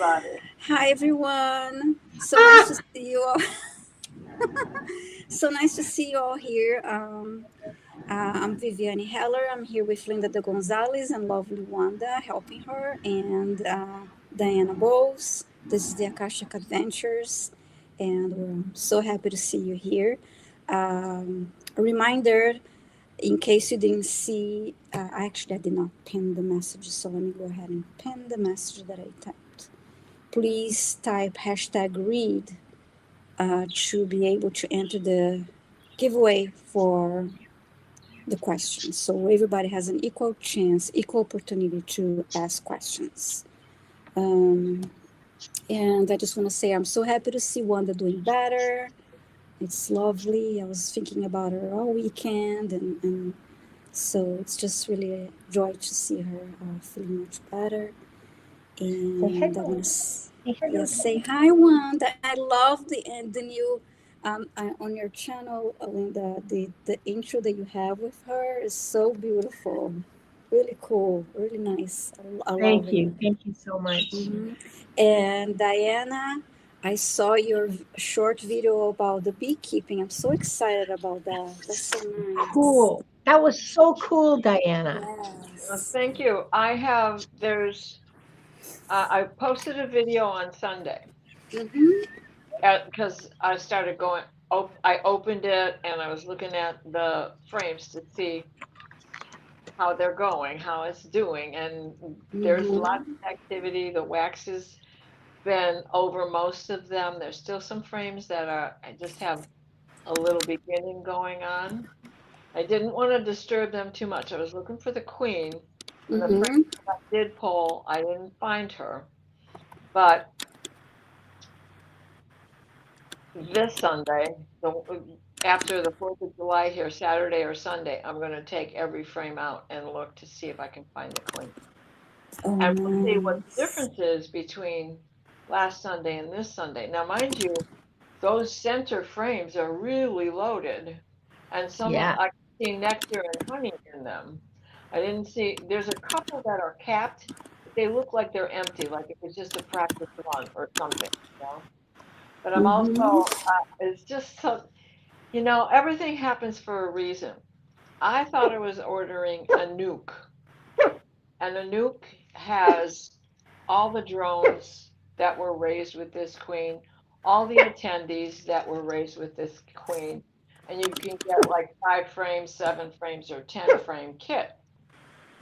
everybody. Hi, everyone. So nice to see you all. So nice to see you all here. I'm Viviane Heller. I'm here with Linda de Gonzalez and lovely Wanda helping her, and Diana Boles. This is the Akashic Adventures, and we're so happy to see you here. A reminder, in case you didn't see, I did not pin the message, so let me go ahead and pin the message that I typed. Please type hashtag read to be able to enter the giveaway for the questions. So everybody has an equal chance, equal opportunity to ask questions. Um, and I just want to say I'm so happy to see Wanda doing better. It's lovely. I was thinking about her all weekend, and so it's just really a joy to see her feeling much better. And I want to yes, say hi, Wanda. I love the new on your channel, Linda. The intro that you have with her is so beautiful, really cool, really nice. I love Thank it. you. Thank you so much. hmm And Diana, I saw your short video about the beekeeping. I'm so excited about that. That's so nice. Cool. That was so cool, Diana. Yes. Thank you. I posted a video on Sunday Mm-hmm. because I started going, I opened it and I was looking at the frames to see how they're going, how it's doing. And there's lots Mm-hmm. of activity. The wax has been over most of them. There's still some frames I just have a little beginning going on. I didn't want to disturb them too much. I was looking for the queen, and the frame Mm-hmm. I did pull, I didn't find her. But this Sunday, after the 4th of July here, Saturday or Sunday, I'm going to take every frame out and look to see if I can find the queen. Oh, And we'll see what the nice. difference is between last Sunday and this Sunday. Now, mind you, those center frames are really loaded, and some Yeah. I can see nectar and honey in them. I didn't see, there's a couple that are capped, but they look like they're empty, like it was just a practice run or something, you know? But I'm also, Mm-hmm. it's just so, everything happens for a reason. I thought I was ordering a nuke, and a nuke has all the drones that were raised with this queen, all the attendees that were raised with this queen, and you can get like 5 frames, 7 frames, or 10 frame kit.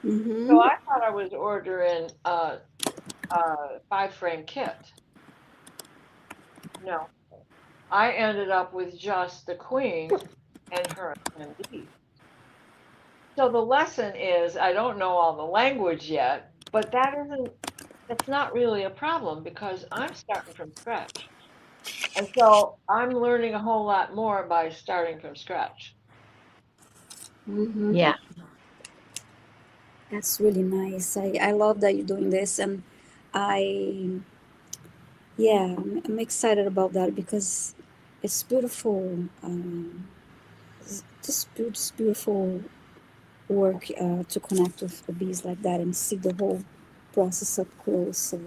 So Mm-hmm. I thought I was ordering a 5 frame kit. No, I ended up with just the queen and her attendees. So the lesson is I don't know all the language yet, but that's not really a problem because I'm starting from scratch. And so I'm learning a whole lot more by starting from scratch. Mm-hmm. Yeah. That's really nice. I love that you're doing this, and I yeah, I'm excited about that because it's beautiful. Just beautiful work to connect with the bees like that and see the whole process up close. So,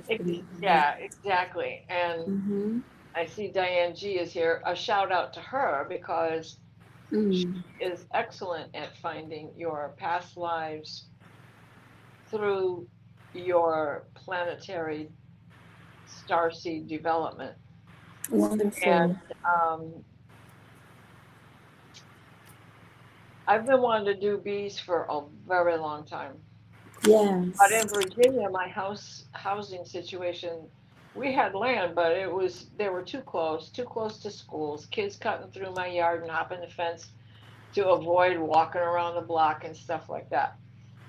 Yeah, exactly. And mm-hmm. I see Diane G is here. A shout out to her because she Mm. is excellent at finding your past lives through your planetary starseed development. Wonderful. And um, I've been wanting to do bees for a very long time. But Yes. in Virginia, my housing situation, we had land, but they were too close to schools. Kids cutting through my yard and hopping the fence to avoid walking around the block and stuff like that.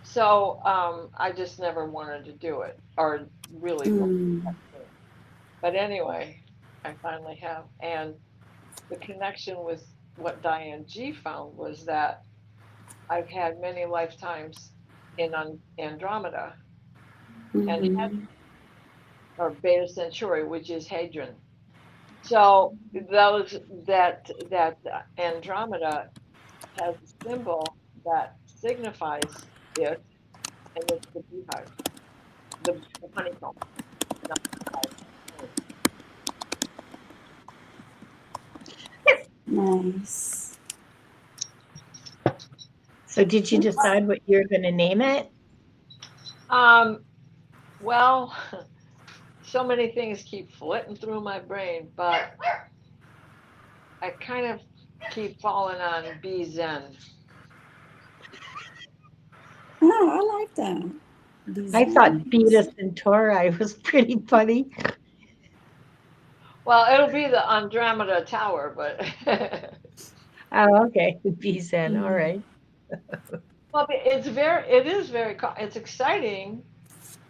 So I just never wanted to do it or really look Mm. at it. But anyway, I finally have. And the connection with what Diane G found was that I've had many lifetimes in Andromeda and Mm-hmm. or Beta Centauri, which is Hadron. So those that Andromeda has a symbol that signifies it, and it's the beehive, the honeycomb. Not the hive. Nice. So did you decide what you're going to name it? Well, so many things keep flitting through my brain, but I kind of keep falling on Be Zen. Oh, I like that. I thought Designs. Beta Centauri was pretty funny. Well, it'll be the Andromeda Tower, but Oh, okay. Be Zen. All Mm. right. well, it is very, it's exciting,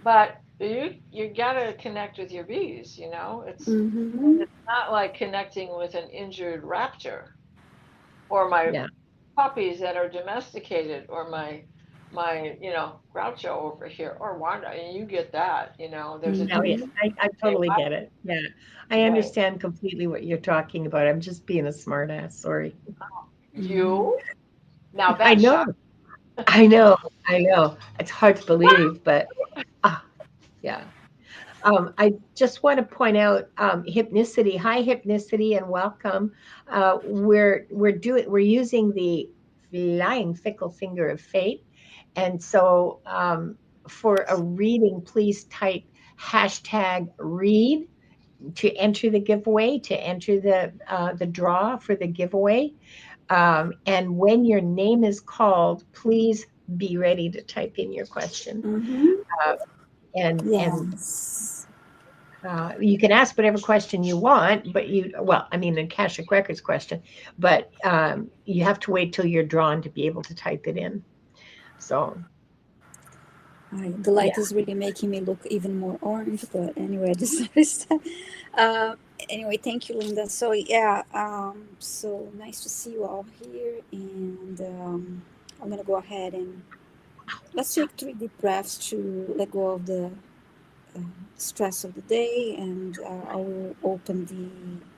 but you gotta connect with your bees. Mm-hmm. It's not like connecting with an injured raptor or my Yeah. puppies that are domesticated or my Groucho over here or Wanda, and you get that. There's a Oh, yeah. difference. Mm-hmm. I Say, totally wow, get it. Yeah. I right? understand completely what you're talking about. I'm just being a smartass. Sorry. Mm-hmm. You now I that know. shocked. I know. I know. It's hard to believe, but ah, yeah. I just want to point out hypnicity. Hi, hypnicity, and welcome. We're using the flying fickle finger of fate, and so for a reading, please type hashtag read to enter the giveaway, to enter the draw for the giveaway. And when your name is called, please be ready to type in your question. Mm-hmm. Uh, and Yes. you can ask whatever question you want, but well, I mean, an Akashic Records question, but you have to wait till you're drawn to be able to type it in. So, The yeah. light is really making me look even more orange, but anyway, I just uh, anyway, thank you, Linda. So yeah, so nice to see you all here, and I'm gonna go ahead and let's take 3 deep breaths to let go of the stress of the day, and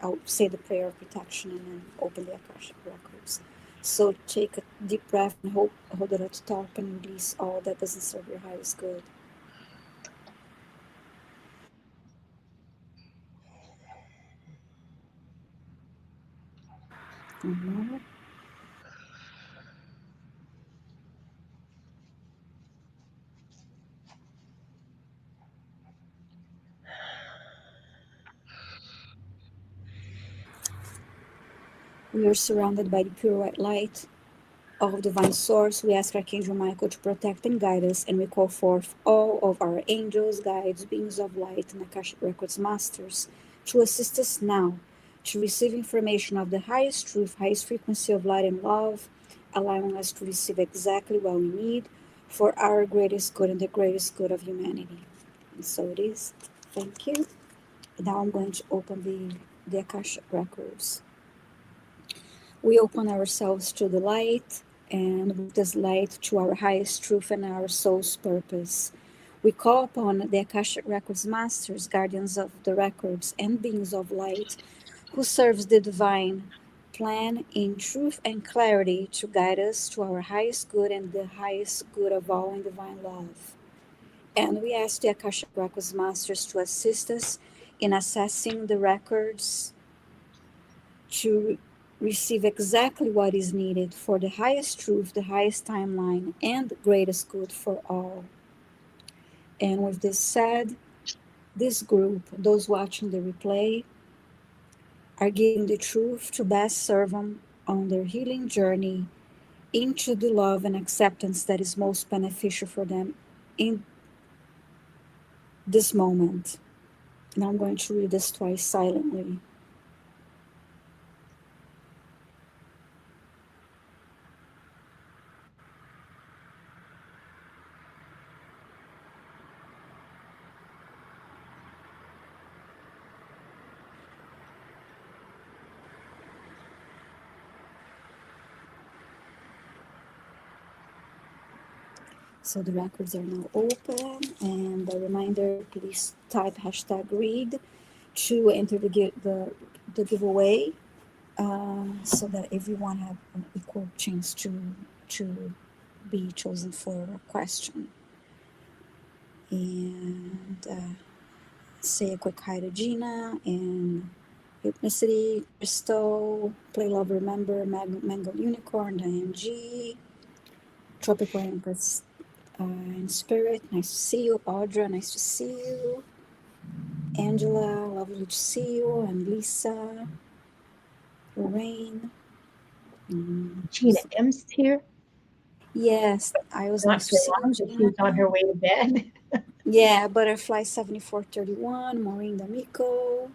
I'll say the prayer of protection and then open the Akashic Records. So take a deep breath and hold it at the top and release all that doesn't serve your highest good. Mhm. We are surrounded by the pure white light of divine source. We ask Archangel Michael to protect and guide us, and we call forth all of our angels, guides, beings of light, and Akashic Records masters to assist us now to receive information of the highest truth, highest frequency of light and love, allowing us to receive exactly what we need for our greatest good and the greatest good of humanity. And so it is. Thank you. Now I'm going to open the Akashic Records. We open ourselves to the light, and with this light to our highest truth and our soul's purpose. We call upon the Akashic Records masters, guardians of the records, and beings of light who serves the divine plan in truth and clarity to guide us to our highest good and the highest good of all in divine love. And we ask the Akashic Records masters to assist us in assessing the records to receive exactly what is needed for the highest truth, the highest timeline, and the greatest good for all. And with this said, this group, those watching the replay, are giving the truth to best serve them on their healing journey into the love and acceptance that is most beneficial for them in this moment. Now I'm going to read this twice silently. So the records are now open, and a reminder, please type hashtag read to enter the giveaway, so that everyone have an equal chance to be chosen for a question. And say a quick hi to Gina and Hypnicity, Crystal, Play Love Remember, Mango Unicorn, Diane G, Tropical Empress in Spirit, nice to see you. Audra, nice to see you. Angela, lovely to see you. And Lisa, Lorraine. Gina M's here. Yes, I was Not nice to for see you, long, but Gina. she's on her way to bed. Yeah, Butterfly 7431, Maureen D'Amico,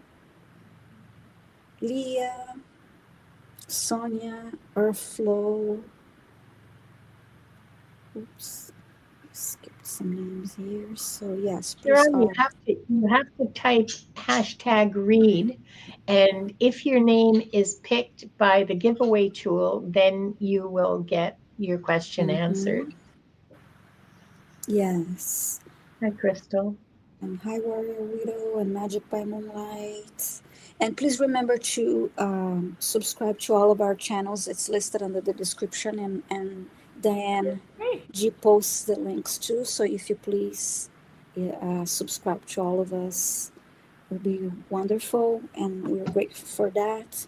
Leah, Sonia, Earthflow. Oops, skipped some names here. So yes, please. Sharon, you have to type hashtag read, and if your name is picked by the giveaway tool, then you will get your question answered. Yes. Hi, Crystal. And Hi Warrior Widow and Magic by Moonlight. And please remember to subscribe to all of our channels. It's listed under the description, and Diane G posts the links too. So if you please subscribe to all of us, it would be wonderful, and we're grateful for that.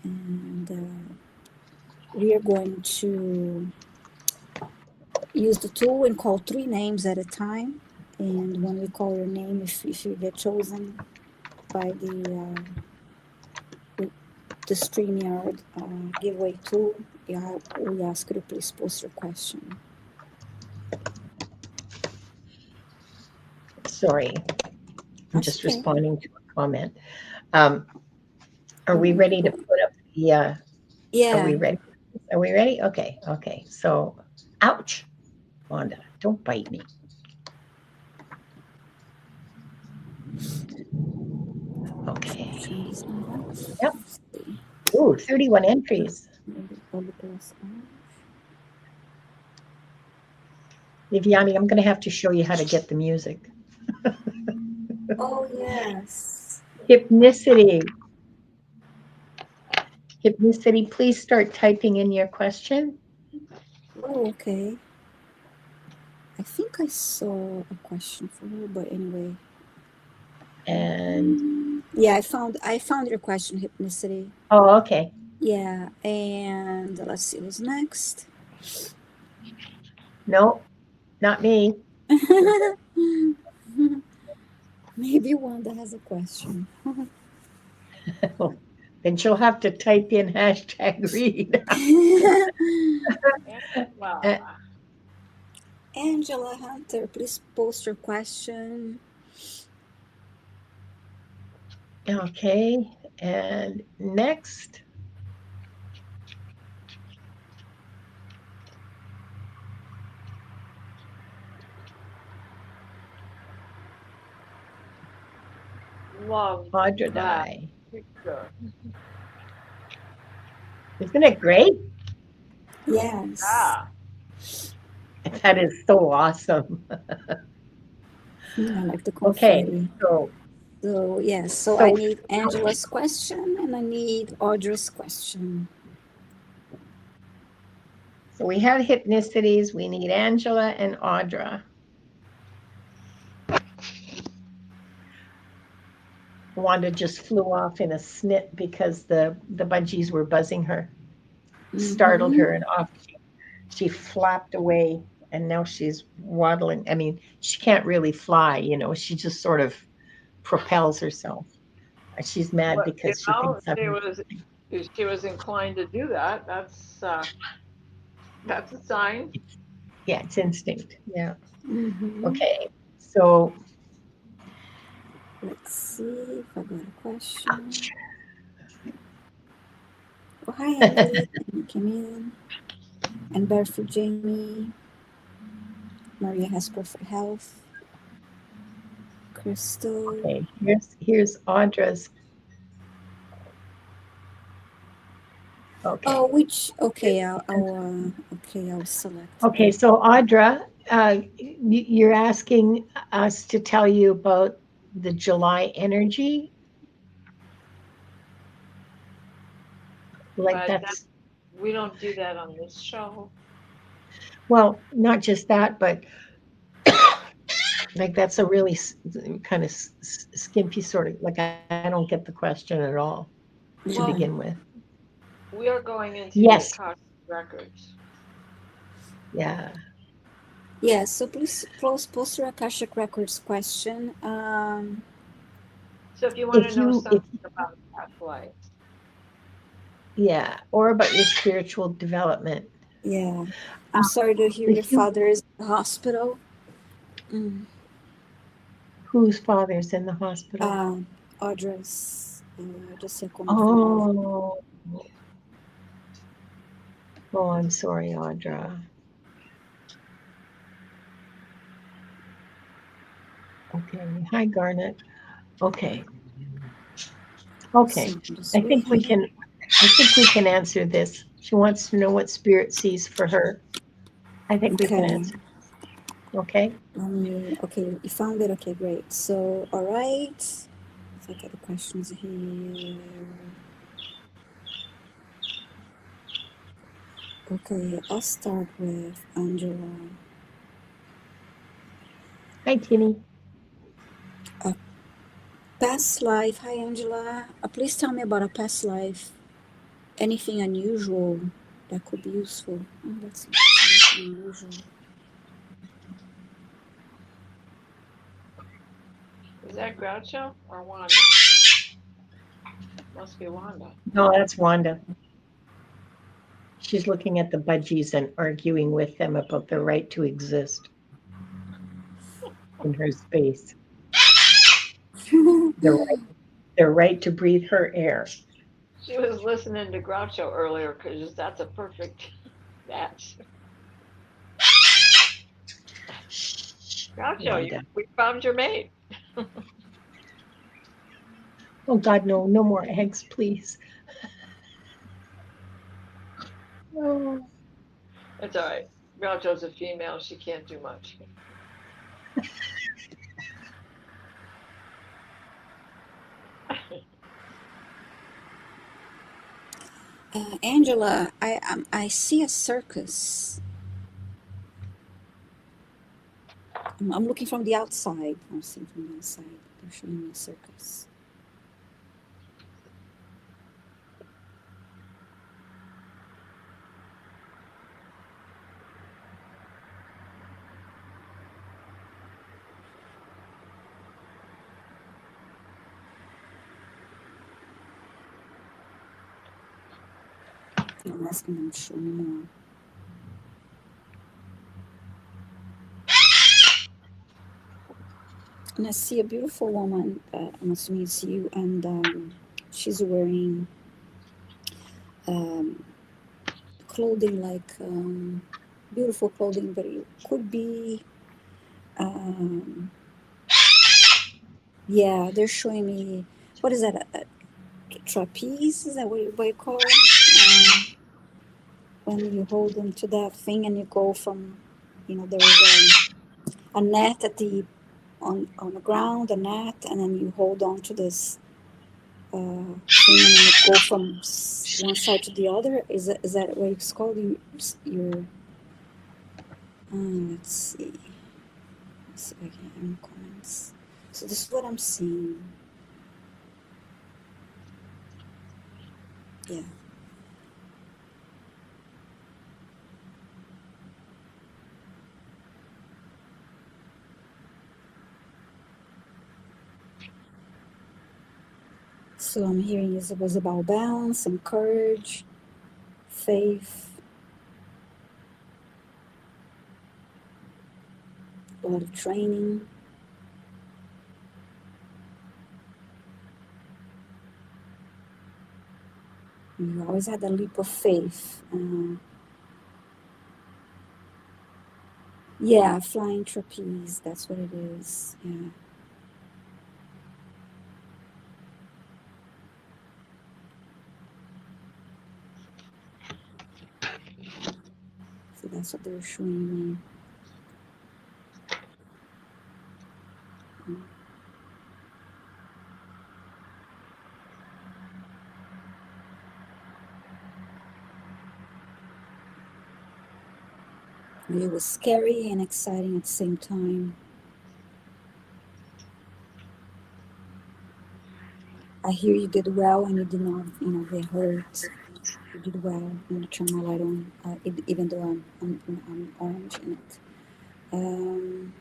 And we are going to use the tool and call 3 names at a time. And when we call your name, if you get chosen by the StreamYard giveaway tool, yeah, we ask you to please post your question. Sorry, I'm just responding to a comment. Are we ready to put up the? Yeah. Are we ready? Are we ready? Okay. Okay. So, ouch, Wanda, don't bite me. Okay. Yep. Ooh, 31 entries. Viviani, I'm going to have to show you how to get the music. Oh, yes. Hypnicity. Hypnicity, please start typing in your question. Oh, okay. I think I saw a question for her, but anyway. And yeah, I found your question, Hypnicity. Oh, okay. Yeah, and let's see who's next. No, not me. Maybe Wanda has a question. Then she'll have to type in hashtag read. Angela Hunter, please post your question. Okay, and next. Love Audra that Dye. picture. Isn't it great? Yes. That is so awesome. I like the confetti. Okay, so yes, so I need Angela's question and I need Audra's question. So we have hypnicities. We need Angela and Audra. Wanda just flew off in a snit because the budgies were buzzing her. Startled her, and off she flapped away, and now she's waddling. I mean, she can't really fly, she just sort of propels herself. She's mad because she thinks she was inclined to do that. That's a sign. Yeah, it's instinct. Yeah. Okay, so let's see if I got a question. Oh, hi, Emily and Camille and Barefoot Jamie. Maria has perfect health. Crystal. Okay, here's Audra's. Okay. Oh, which? Okay, I'll select. Okay, so Audra, you're asking us to tell you about the July energy. Like we don't do that on this show. Well, not just that, but Like that's a really kind of skimpy sort of like I don't get the question at all to begin Yeah. Well, with. we are going into the Yes. Akashic Records. Yeah. Yeah, so please post your Akashic Records question. So if you want to If know you if something about past lives, yeah, or about your spiritual development. yeah, I'm sorry to hear your If you father is in the hospital. Mm. whose father's in the hospital? Uh, Audrey's, just sei como falar. Oh, oh, I'm sorry, Audra. Okay. Hi, Garnet. Okay. Okay. So I'm just I think we waiting. can I think we can answer this. She wants to know what spirit sees for her. I think we can Okay. answer. Okay. Okay, you found it? Okay, great. So, all right. So I got the questions here. Okay, I'll start with Angela. Hi, Tinny. A past life. Hi, Angela. Please tell me about a past life. Anything unusual that could be useful. Oh, that's anything unusual. is that Groucho or Wanda? Must be Wanda. No, that's Wanda. She's looking at the budgies and arguing with them about their right to exist in her space. Their right, their right to breathe her air. She was listening to Groucho earlier because that's a perfect match. Shh, Groucho, Wanda. we found your mate. Oh God, no, no more eggs, please. Oh. It's all right. Groucho's a female. She can't do much. Angela, I see a circus. I'm looking from the outside. I'm seeing from the outside. They're showing me a circus. I'm asking them to show me more. And I see a beautiful woman. I'm assuming it's you, and she's wearing um, clothing like beautiful clothing, but it could be. Um, yeah, they're showing me what is that? A trapeze? Is that what you call when you hold them to that thing and you go from, there is a net at the on the ground, a net, and then you hold on to this thing and then you go from one side to the other. Is that what it's called? Your let's see. Let's see if I can any comments. So this is what I'm seeing. Yeah. So I'm hearing it was about balance and courage, faith, a lot of training. You always had a leap of faith. Yeah, flying trapeze. That's what it is. Yeah. So that's what they're showing me. Mm. It was scary and exciting at the same time. I hear you did well and you did not, get hurt. You did well. I'm gonna turn my light on, even though I'm orange in it. Um,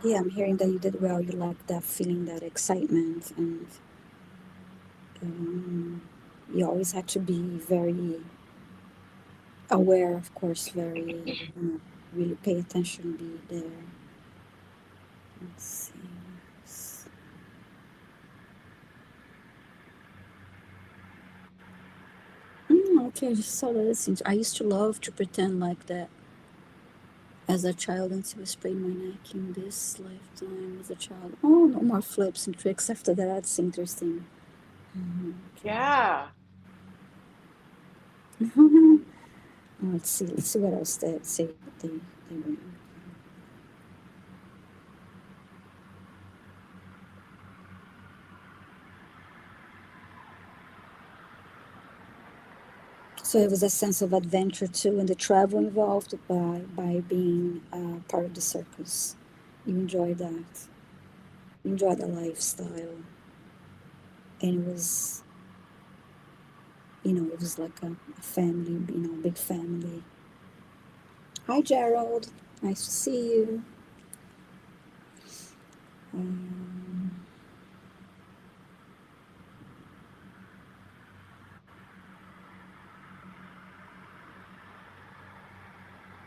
yeah, I'm hearing that you did well. You like that feeling, that excitement, and um, you always had to be very aware, of course, very, really pay attention, be there. Let's see. Okay, I just saw that. I used to love to pretend like that as a child until I sprained my neck in this lifetime as a child. Oh, no more flips and tricks after that. It's interesting. Yeah. Okay. Let's see. Let's see what else they say. They bring. So it was a sense of adventure too, and the travel involved by being part of the circus. You enjoyed that. You enjoyed the lifestyle, and it was like a family, big family. Hi, Gerald. Nice to see you. Um,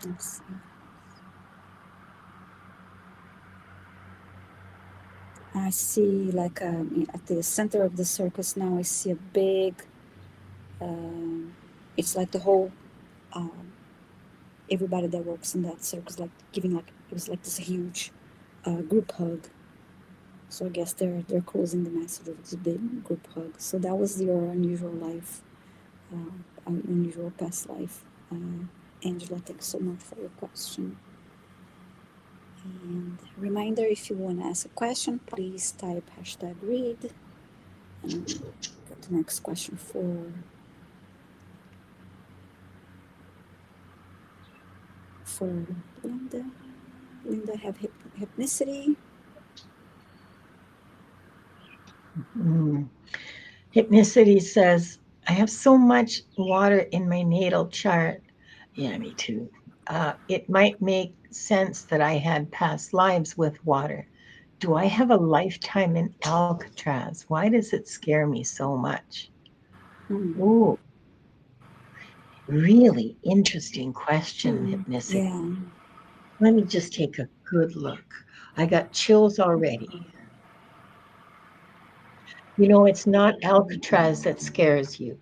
let's see. I see, like, at the center of the circus now. I see a big. Um, it's like the whole. Um, Everybody that works in that circus, like giving, like, it was like this huge group hug. So I guess they're closing the message of this big group hug. So that was your unusual life, unusual past life. Angela, thanks so much for your question. And reminder, if you want to ask a question, please type #read. And get the next question for Linda. Linda, have hypnicity. Mm. Hypnicity says, I have so much water in my natal chart. Yeah, me too. It might make sense that I had past lives with water. Do I have a lifetime in Alcatraz? Why does it scare me so much? Hmm. Ooh, really interesting question, Hmm. Hypnicity. Yeah. Let me just take a good look. I got chills already. It's not Alcatraz that scares you.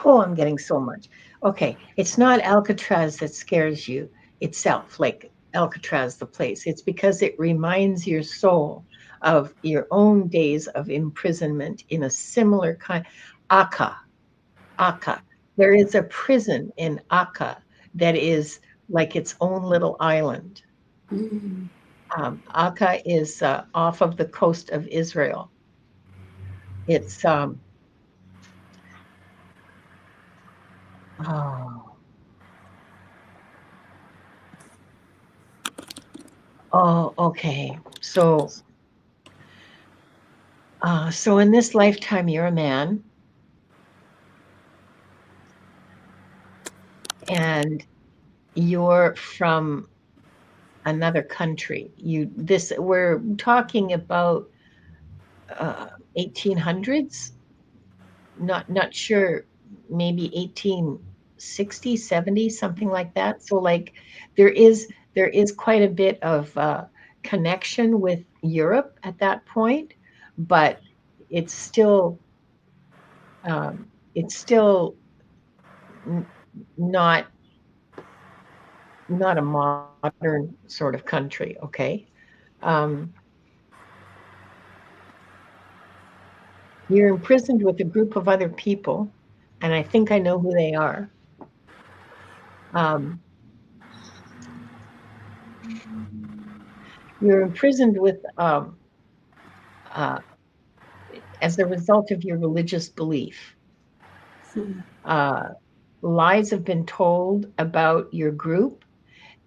Oh, I'm getting so much. Okay, it's not Alcatraz that scares you itself, like Alcatraz, the place. It's because it reminds your soul of your own days of imprisonment in a similar kind. Aka, Aka. There is a prison in Aka that is like its own little island. Hmm. Aka is off of the coast of Israel. It's oh okay. So in this lifetime, you're a man, and you're from another country. We're talking about 1800s. Not sure, maybe 1860, 70, something like that. So like there is quite a bit of connection with Europe at that point, but it's still it's still n- not not a modern sort of country, okay? Um, you're imprisoned with a group of other people, and I think I know who they are. Um, you're imprisoned with uh, as a result of your religious belief. Hmm. Uh, lies have been told about your group,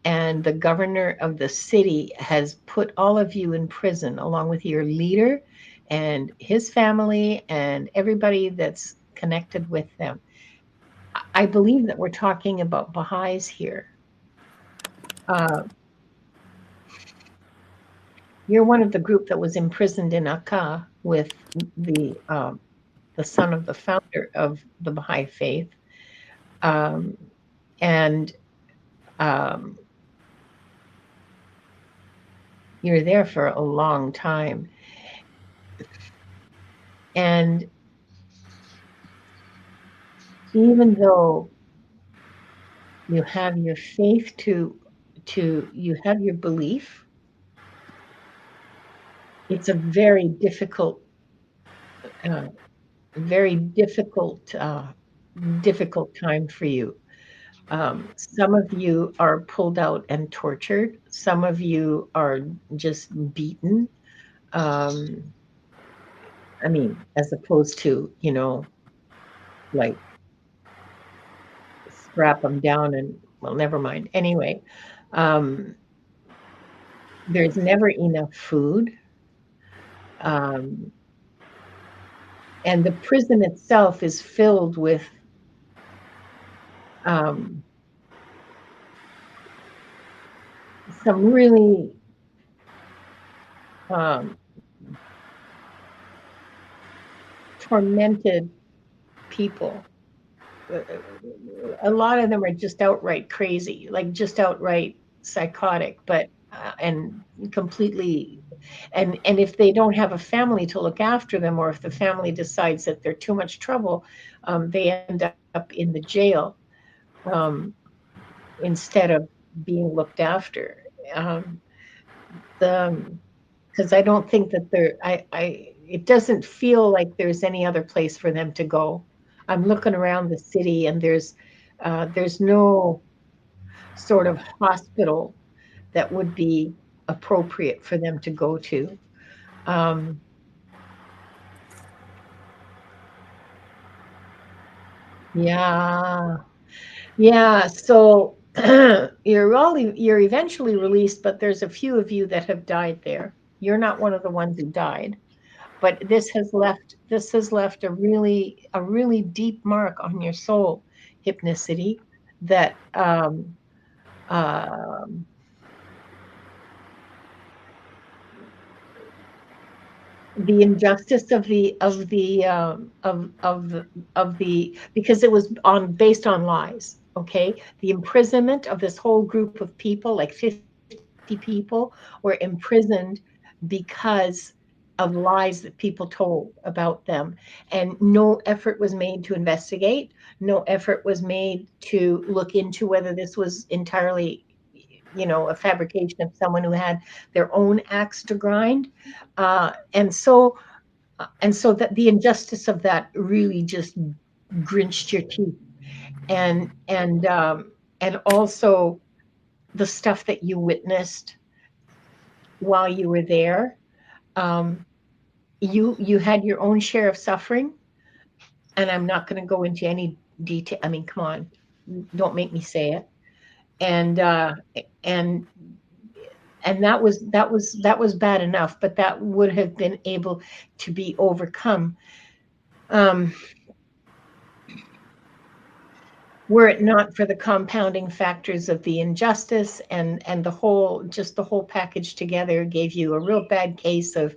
and the governor of the city has put all of you in prison, along with your leader and his family and everybody that's connected with them. I believe that we're talking about Baha'is here. You're one of the group that was imprisoned in Akka with the son of the founder of the Baha'i faith, um, and um, you're there for a long time. And even though you have your faith you have your belief, it's a uh, very difficult time for you. Some of you are pulled out and tortured. Some of you are just beaten. Um, I mean, as opposed to, like strap them down and, well, never mind. Anyway, um, there's never enough food. Um, and the prison itself is filled with um, some really um, tormented people. A lot of them are just outright crazy, like just outright psychotic, but and completely. And if they don't have a family to look after them, or if the family decides that they're too much trouble, they end up in the jail um, instead of being looked after. Um, the because I don't think that it doesn't feel like there's any other place for them to go. I'm looking around the city, and there's no sort of hospital that would be appropriate for them to go to. Um, yeah, yeah. So you're eventually released, but there's a few of you that have died there. You're not one of the ones who died, but this has left a really deep mark on your soul, Hypnicity, that um, the injustice of the because it was on based on lies. Okay, the imprisonment of this whole group of people, like 50 people, were imprisoned because of lies that people told about them, and no effort was made to investigate. No effort was made to look into whether this was entirely, a fabrication of someone who had their own axe to grind. And so that the injustice of that really just grinched your teeth. And also the stuff that you witnessed while you were there. um, you had your own share of suffering, and I'm not going to go into any detail. I mean, come on, don't make me say it. And and and that was bad enough, but that would have been able to be overcome, um, were it not for the compounding factors of the injustice, and the whole package together gave you a real bad case of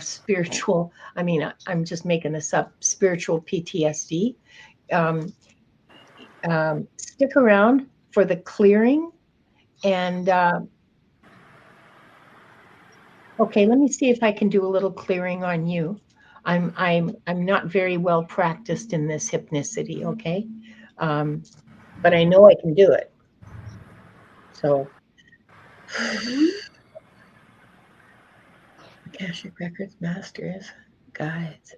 spiritual. I mean, I'm just making this up. Spiritual PTSD. Um, Stick around for the clearing, and okay, let me see if I can do a little clearing on you. I'm not very well practiced in this hypnicity. Okay, um, but I know I can do it. So. Mm-hmm. Akashic Records masters, guides,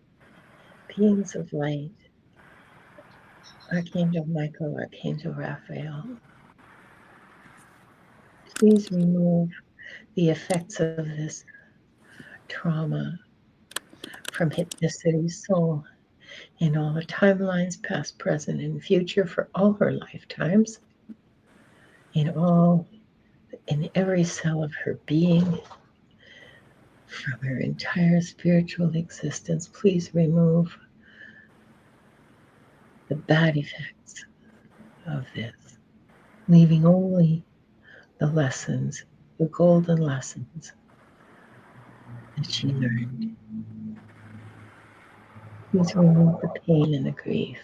beings of light, Archangel Michael, Archangel Raphael, please remove the effects of this trauma from Hypnicity's soul. in all the timelines, past, present, and future, for all her lifetimes, in every cell of her being, from her entire spiritual existence. Please remove the bad effects of this, leaving only the lessons, the golden lessons that she learned. Please remove the pain and the grief.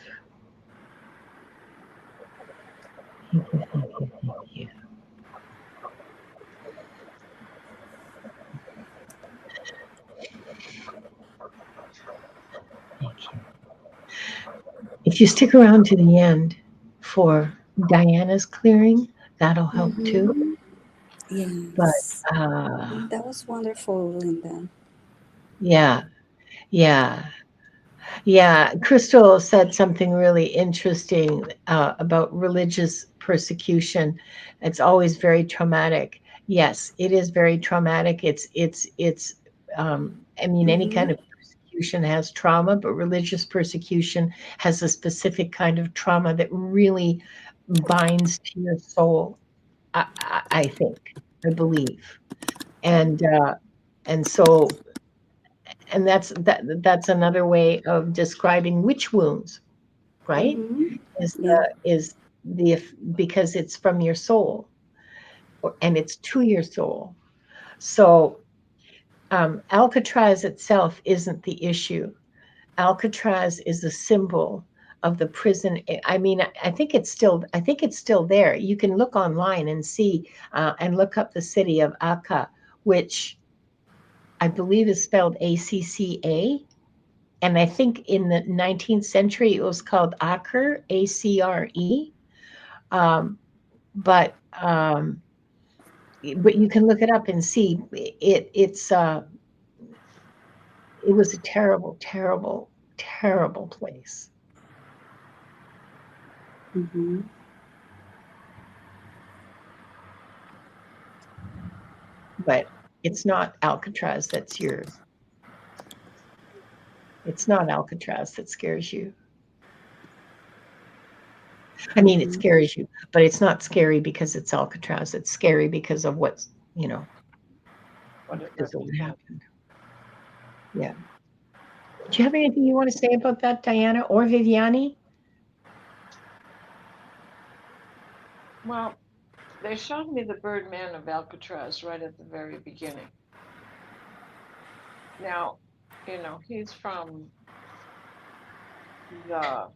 Thank you, thank you, thank you. Thank you. If you stick around to the end for Diana's clearing, that'll help too. But Yes. That was wonderful, Linda. yeah, yeah. Yeah, Crystal said something really interesting about religious persecution. It's always very traumatic. Yes, it is very traumatic. I mean, any kind Mm-hmm. of persecution has trauma, but religious persecution has a specific kind of trauma that really binds to your soul. I think, I believe, and so and that's another way of describing witch wounds, right? Mm-hmm. Is Yeah. the because it's from your soul, and it's to your soul. So Alcatraz itself isn't the issue. Alcatraz is a symbol of the prison. I mean, I think it's still there. You can look online and see and look up the city of Acca, which I believe is spelled ACCA. And I think in the 19th century it was called Acre, ACRE. Um, but um, but you can look it up and see it was a terrible, terrible, terrible place. Mm-hmm. But it's not Alcatraz that's yours. It's not Alcatraz that scares you. I mean, it Mm-hmm. scares you, but it's not scary because it's Alcatraz. It's scary because of what's, What it because of what represents. happened. Yeah. Do you have anything you want to say about that, Diana or Viviani? Well, they showed me the Birdman of Alcatraz right at the very beginning. Now, he's from the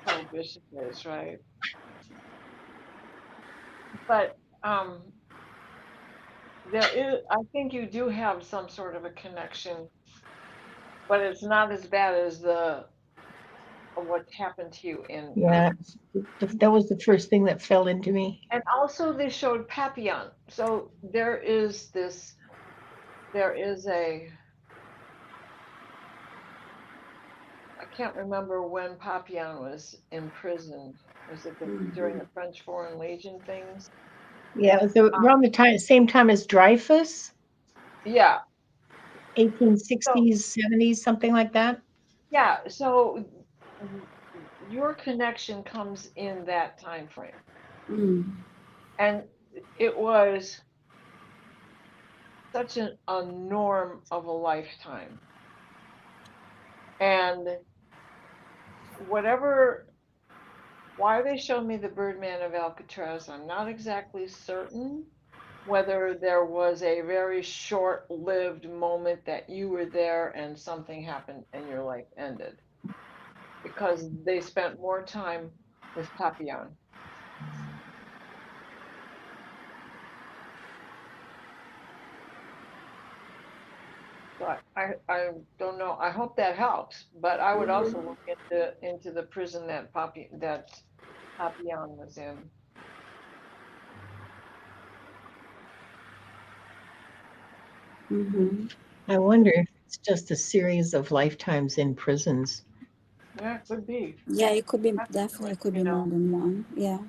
Prohibition days, right? But I think you do have some sort of a connection, but it's not as bad as what happened to you in. Yeah, that was the first thing that fell into me. And also they showed Papillon. So there is I can't remember when Papillon was imprisoned. Was it during the French Foreign Legion things? Yeah, it was around the same time as Dreyfus, Yeah. So 1860s, 70s, something like that. yeah, so your connection comes in that time frame. Mm-hmm. And it was such a norm of a lifetime. And why they showed me the Birdman of Alcatraz, I'm not exactly certain whether there was a very short-lived moment that you were there and something happened and your life ended, because they spent more time with Papillon. So I don't know. I hope that helps. But I would also look into the prison that Papillon was in. Mm-hmm. I wonder if it's just a series of lifetimes in prisons. Yeah, it could be. Yeah, it could be Definitely, definitely could be more than one. Yeah.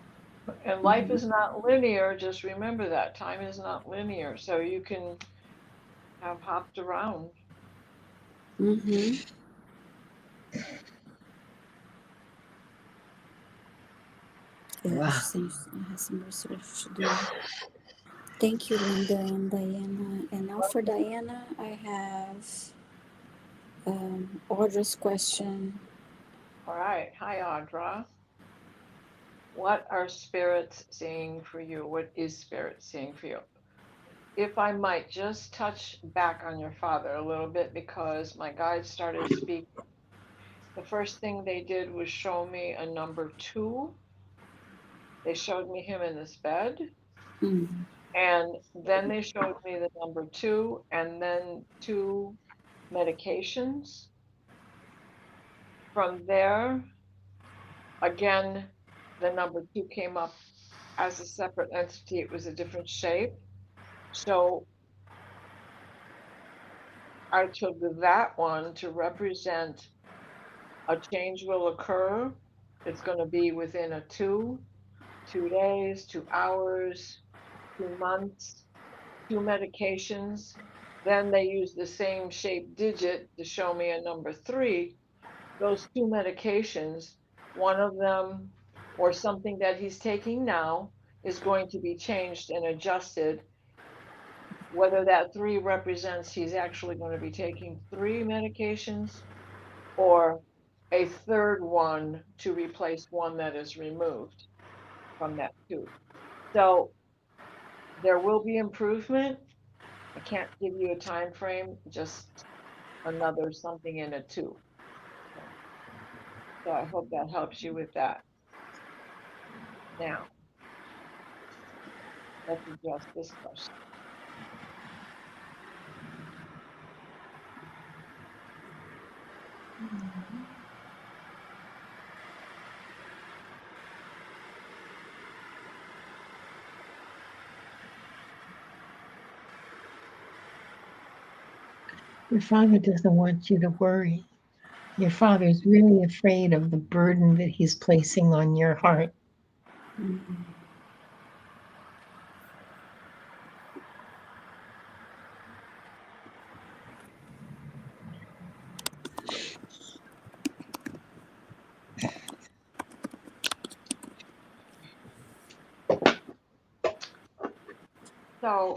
And life Mm-hmm. is not linear. Just remember that time is not linear. So you can have hopped around. Mm-hmm. Yes, Wow. since it has some research to do. Thank you, Linda and Diana. And now for Diana, I have Audra's question. All right. Hi, Audra. What are spirits saying for you? What is spirit saying for you? If I might just touch back on your father a little bit, because my guides started speaking. The first thing they did was show me a number 2. They showed me him in this bed. Mm. And then they showed me the number 2 and then 2 medications. From there, again, the number 2 came up as a separate entity. It was a different shape. So I took that one to represent a change will occur. It's going to be within a 2 days, 2 hours, 2 months, 2 medications. Then they use the same shaped digit to show me a number 3. Those 2 medications, one of them or something that he's taking now is going to be changed and adjusted. Whether that 3 represents he's actually going to be taking 3 medications or a third one to replace one that is removed from that 2. So there will be improvement. I can't give you a time frame, just another something in a 2. So I hope that helps you with that. Now, let's address this question. Your father doesn't want you to worry. Your father's really afraid of the burden that he's placing on your heart. Mm. So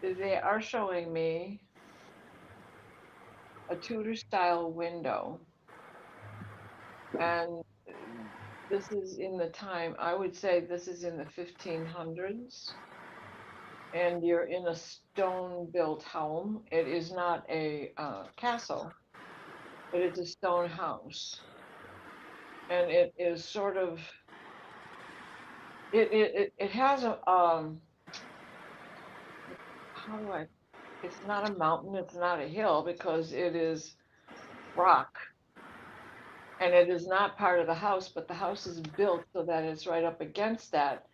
they are showing me a Tudor style window. And this is in the time, I would say this is in the 1500s. And you're in a stone built home. It is not a castle, but it's a stone house. And it is sort of, it has a, how do I, it's not a mountain, it's not a hill because it is rock. And it is not part of the house, but the house is built so that it's right up against that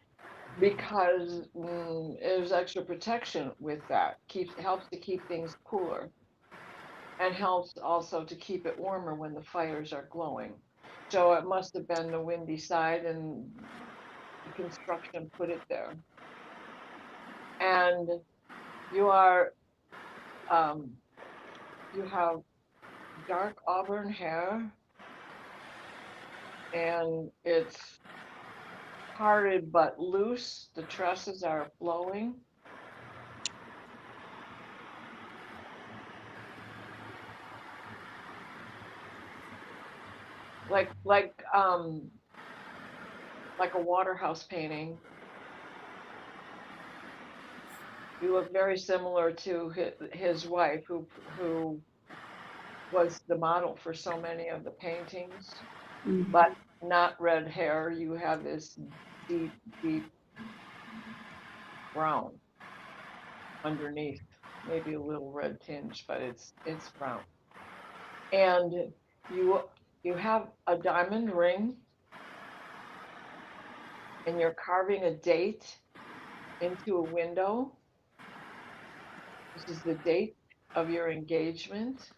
because there's extra protection with that. Helps to keep things cooler and helps also to keep it warmer when the fires are glowing. So it must have been the windy side and the construction put it there. And you are you have dark auburn hair and it's parted but loose. The tresses are flowing. Like like a Waterhouse painting. You look very similar to his wife, who was the model for so many of the paintings, Mm. but not red hair. You have this deep, deep brown underneath, maybe a little red tinge, but it's brown. And you you have a diamond ring, and you're carving a date into a window. This is the date of your engagement.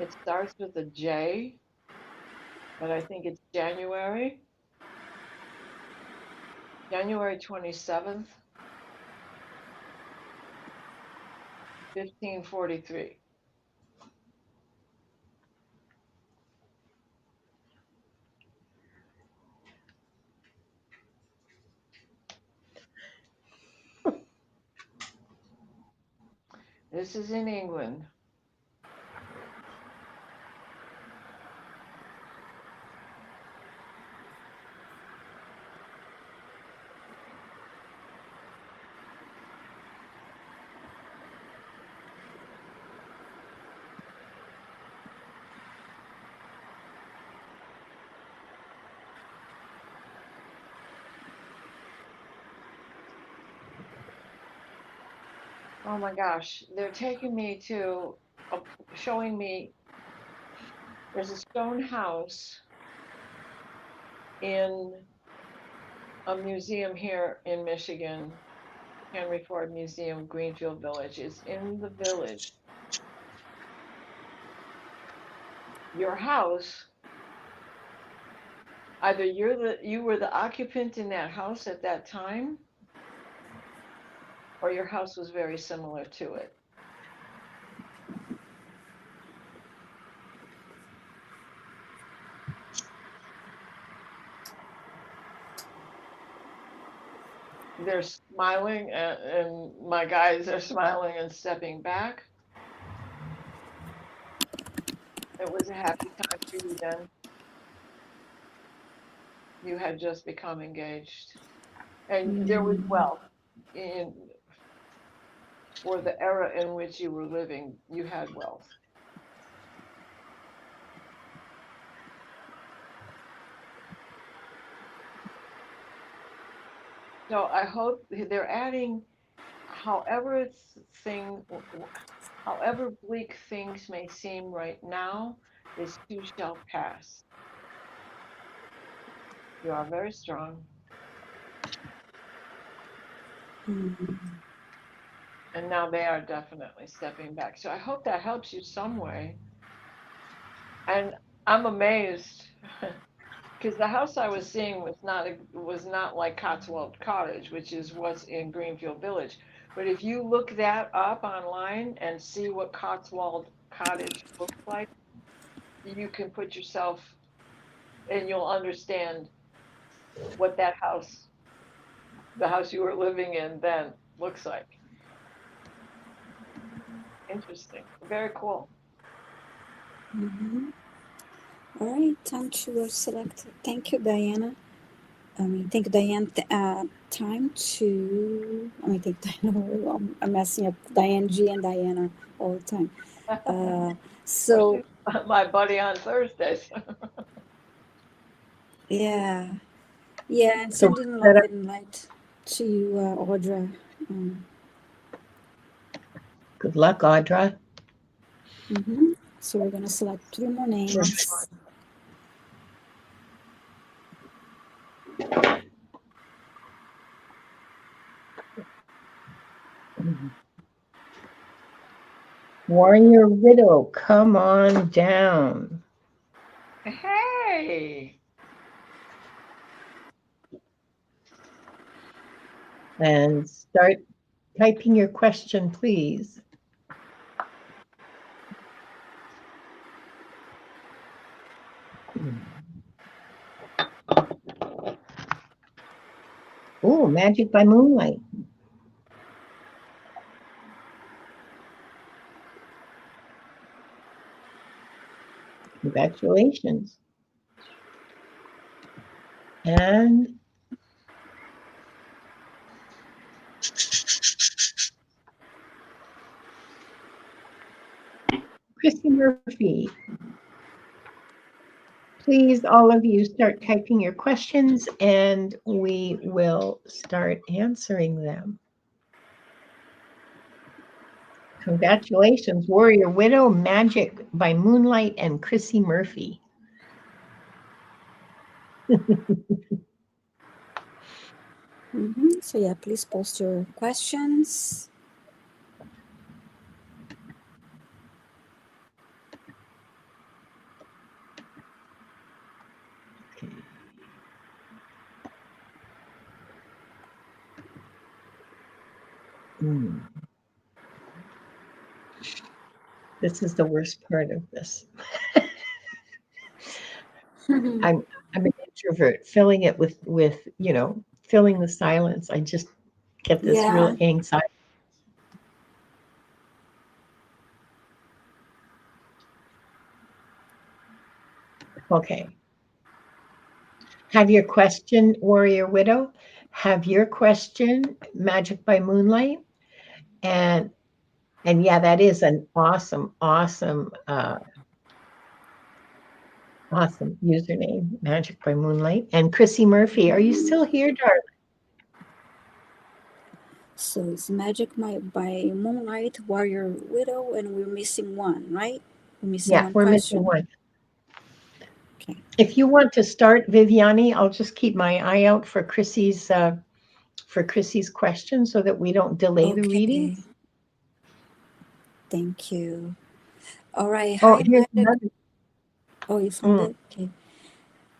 It starts with a J, but I think it's January 27th, 1543. This is in England. Oh my gosh, they're taking me to, showing me, there's a stone house in a museum here in Michigan, Henry Ford Museum, Greenfield Village. It's in the village. Your house, either you were the occupant in that house at that time, or your house was very similar to it. They're smiling, and my guys are smiling and stepping back. It was a happy time for you then. You had just become engaged, and there was wealth in for the era in which you were living. You had wealth. So I hope they're adding, however however bleak things may seem right now, this too shall pass. You are very strong. And now they are definitely stepping back. So I hope that helps you some way. And I'm amazed because the house I was seeing was not like Cotswold Cottage, which is what's in Greenfield Village. But if you look that up online and see what Cotswold Cottage looks like, you can put yourself and you'll understand what that house, the house you were living in then, looks like. Interesting. Very cool. All right, time to select. Thank you, Diana. Thank you, Diane. Time to. Thank Diana. I'm messing up Diane G and Diana all the time. So my buddy on Thursdays. yeah, and sending love and light to you, Audra. Good luck, Audra. So we're gonna select 3 more names. Warrior Widow, come on down. Hey. And start typing your question, please. Oh, Magic by Moonlight. Congratulations. And Chrissy Murphy. Please, all of you, start typing your questions and we will start answering them. Congratulations, Warrior Widow, Magic by Moonlight, and Chrissy Murphy. So yeah, please post your questions. This is the worst part of this. I'm an introvert. Filling it with filling the silence. I just get this real anxiety. Okay. Have your question, Warrior Widow. Have your question, Magic by Moonlight. And yeah, that is an awesome, awesome username, Magic by Moonlight. And Chrissy Murphy, are you still here, darling? So it's Magic by Moonlight, Warrior Widow, and we're missing one, right? We're missing Yeah, one we're missing question. one. Okay. If you want to start, Viviani, I'll just keep my eye out for Chrissy's question so that we don't delay the reading. Okay. Thank you. All right. Oh, Hi, here's Magic. another. Oh, you found it? Okay.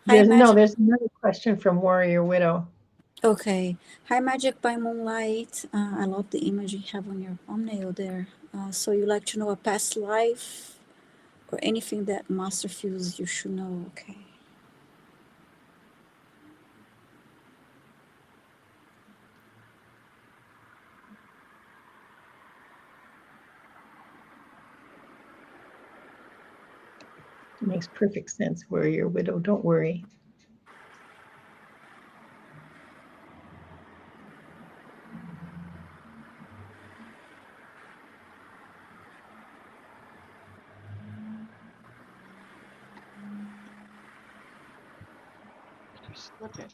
Hi, There's Magic. another question from Warrior Widow. Okay. Hi, Magic by Moonlight. I love the image you have on your thumbnail there. So you like to know a past life or anything that master feels you should know? Okay. It makes perfect sense, Warrior Widow. Don't worry. You're slipping.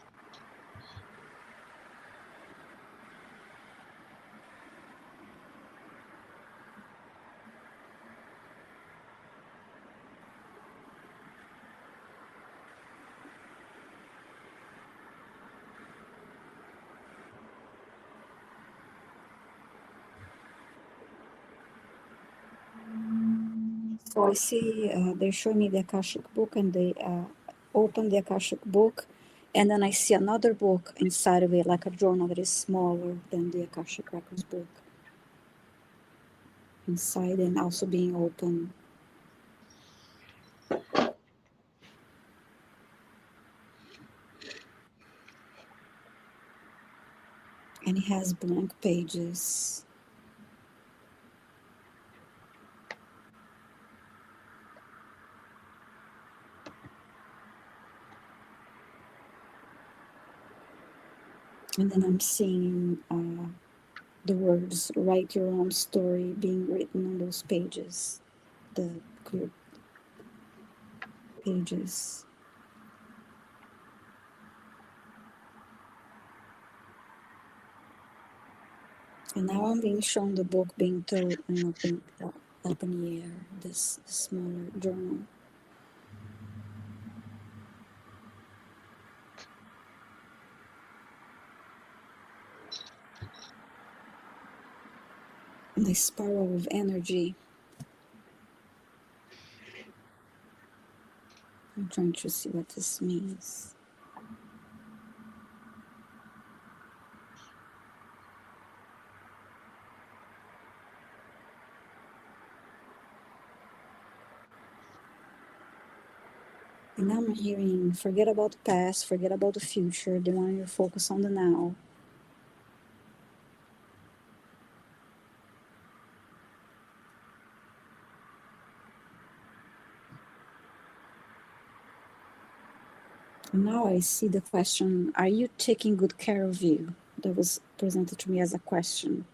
So I see they're showing me the Akashic book, and they open the Akashic book, and then I see another book inside of it, like a journal that is smaller than the Akashic Records book. Inside and also being open. And it has blank pages. And then I'm seeing the words "write your own story" being written on those pages, the clear pages. And now I'm being shown the book being thrown up in the air, this smaller journal. And the spiral of energy. I'm trying to see what this means. And now I'm hearing, forget about the past, forget about the future. They want you to focus on the now. And now I see the question, are you taking good care of you? That was presented to me as a question.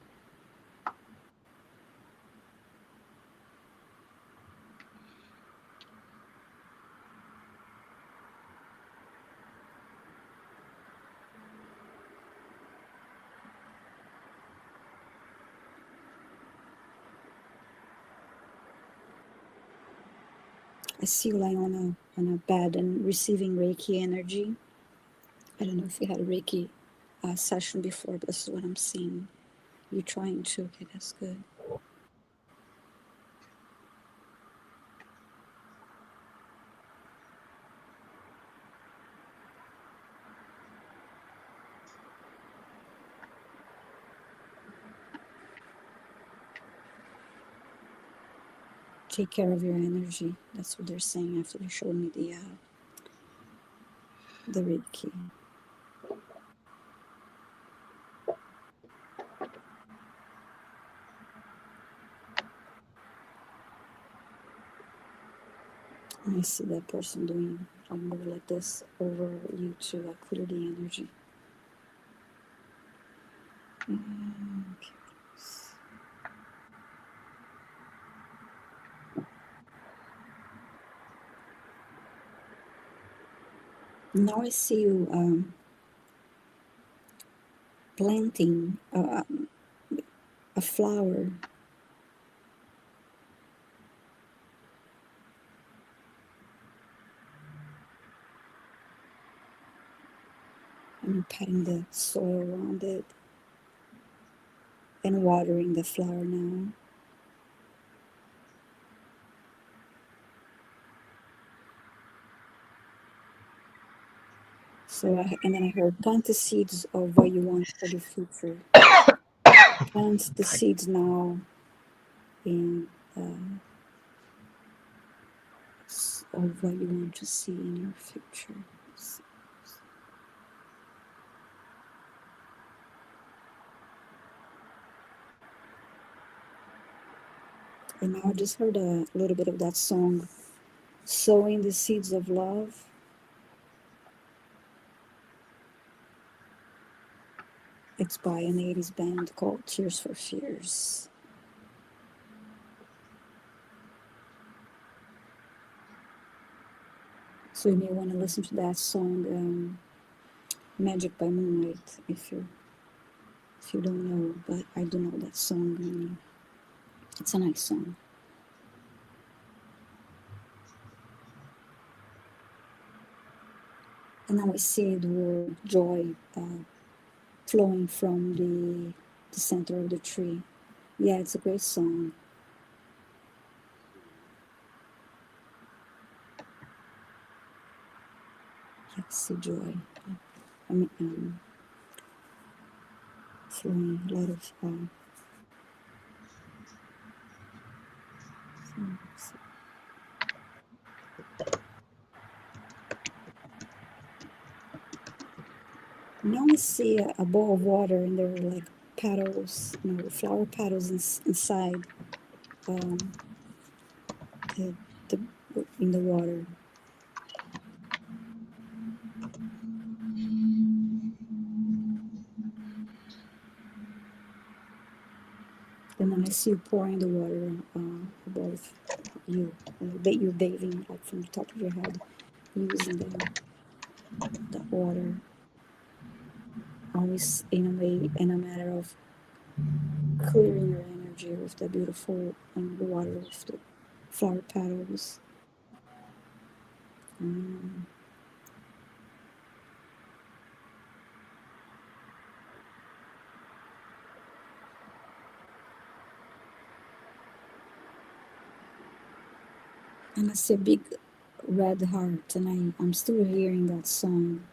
I see you lying on a bed and receiving Reiki energy. I don't know if you had a Reiki session before, but this is what I'm seeing. You're trying to. Okay, that's good. Take care of your energy. That's what they're saying after they showed me the Reiki. I see that person doing a move like this over you to like clear the energy. Okay. Now I see you planting a flower. And patting the soil around it and watering the flower now. So and then I heard plant the seeds of what you want for the future. Plant the seeds now in of what you want to see in your future. And now I just heard a little bit of that song, Sowing the Seeds of Love. It's by an 80s band called Tears for Fears. So you may want to listen to that song, Magic by Moonlight, if you don't know, but I do know that song. It's a nice song. And now I see the word joy flowing from the center of the tree. Yeah, it's a great song. Yeah, I see joy. I mean, flowing a lot of. Now I see a bowl of water, and there are like petals, flower petals inside the, the in the water. And then I see you pouring the water above you, that you're bathing like from the top of your head, using the water, always in a way, in a matter of clearing your energy with the beautiful water with the flower petals. Um, and I see a big red heart, and I'm still hearing that song.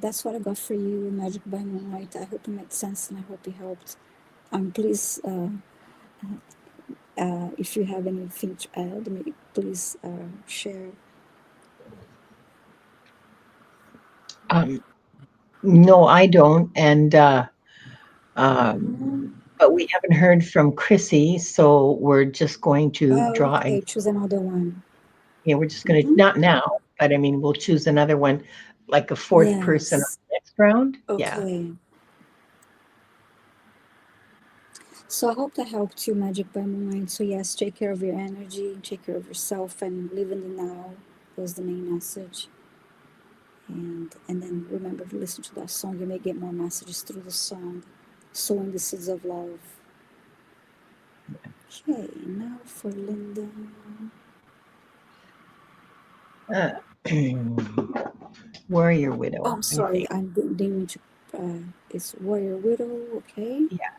That's what I got for you, Magic by Moonlight. I hope it made sense, and I hope it helped. Please, if you have anything to add, please share. No, I don't. And but we haven't heard from Chrissy, so we're just going to draw. Okay, choose another one. Yeah, we're just going to, not now, but I mean, we'll choose another one, like a fourth person on Yes. the next round. Yeah. Okay. So I hope that helped you, Magic by Moonlight. So yes, take care of your energy, take care of yourself, and live in the now was the main message. And then remember to listen to that song. You may get more messages through the song, Sowing the Seeds of Love. Okay, now for Linda. Warrior Widow. Oh, I'm sorry, I didn't mean to. It's Warrior Widow, okay? Yeah.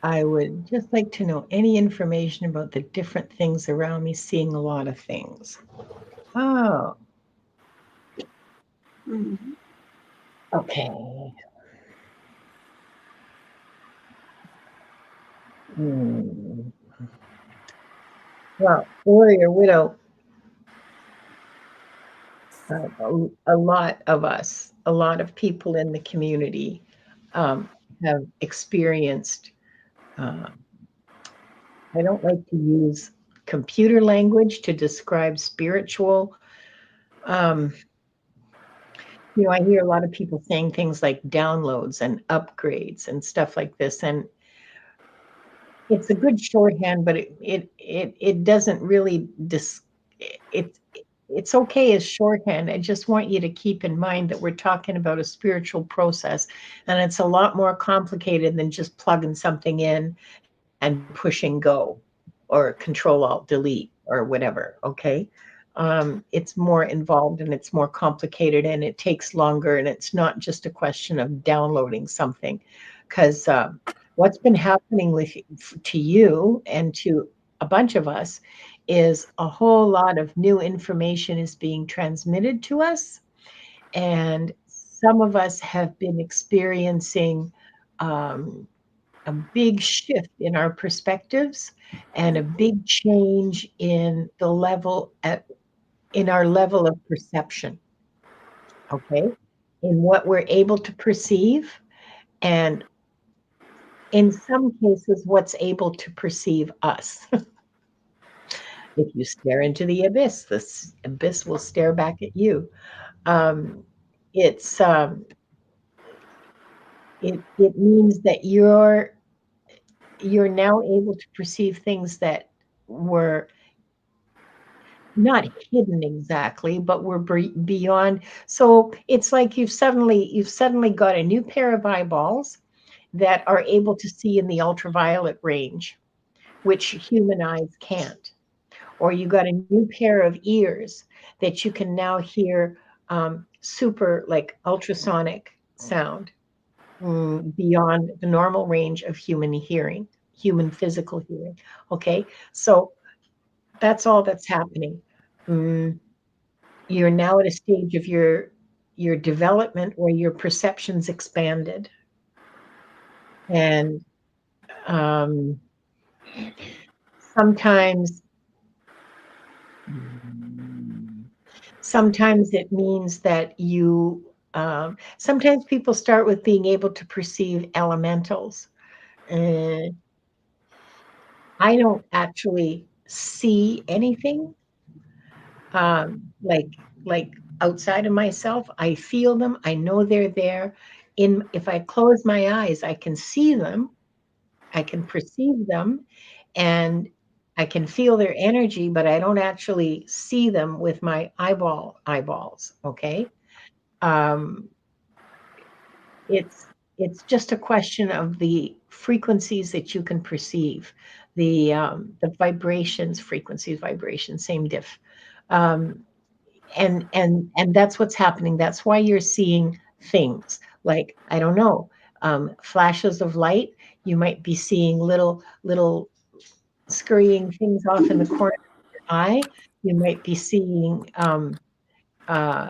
I would just like to know any information about the different things around me, seeing a lot of things. Oh. Mm-hmm. Okay. Well, warrior widow, a lot of us, a lot of people in the community um, have experienced. Uh, I don't like to use computer language to describe spiritual. Um, I hear a lot of people saying things like downloads and upgrades and stuff like this, and it's a good shorthand, but it doesn't really it it's okay as shorthand. I just want you to keep in mind that we're talking about a spiritual process, and it's a lot more complicated than just plugging something in and pushing go or control alt delete or whatever. Okay. It's more involved and it's more complicated and it takes longer, and it's not just a question of downloading something, because what's been happening to you and to a bunch of us is a whole lot of new information is being transmitted to us, and some of us have been experiencing um, a big shift in our perspectives and a big change in our level of perception. Okay, in what we're able to perceive, and in some cases what's able to perceive us. If you stare into the abyss, this abyss will stare back at you. um, it's it means that you're now able to perceive things that were not hidden exactly, but were beyond. So it's like you've suddenly got a new pair of eyeballs that are able to see in the ultraviolet range, which human eyes can't. Or you got a new pair of ears that you can now hear super like ultrasonic sound, beyond the normal range of human hearing, human physical hearing. Okay, so that's all that's happening. Mm, you're now at a stage of your development where your perception's expanded, and um, sometimes sometimes it means that sometimes people start with being able to perceive elementals. uh, I don't actually see anything, like outside of myself. I feel them. I know they're there. If I close my eyes, I can see them. I can perceive them, and I can feel their energy, but I don't actually see them with my eyeballs. Okay. Um, it's just a question of the frequencies that you can perceive, the vibrations, frequencies, vibrations, same diff. Um, and that's what's happening. That's why you're seeing things like, I don't know, flashes of light. You might be seeing little scurrying things off in the corner of your eye. You might be seeing uh,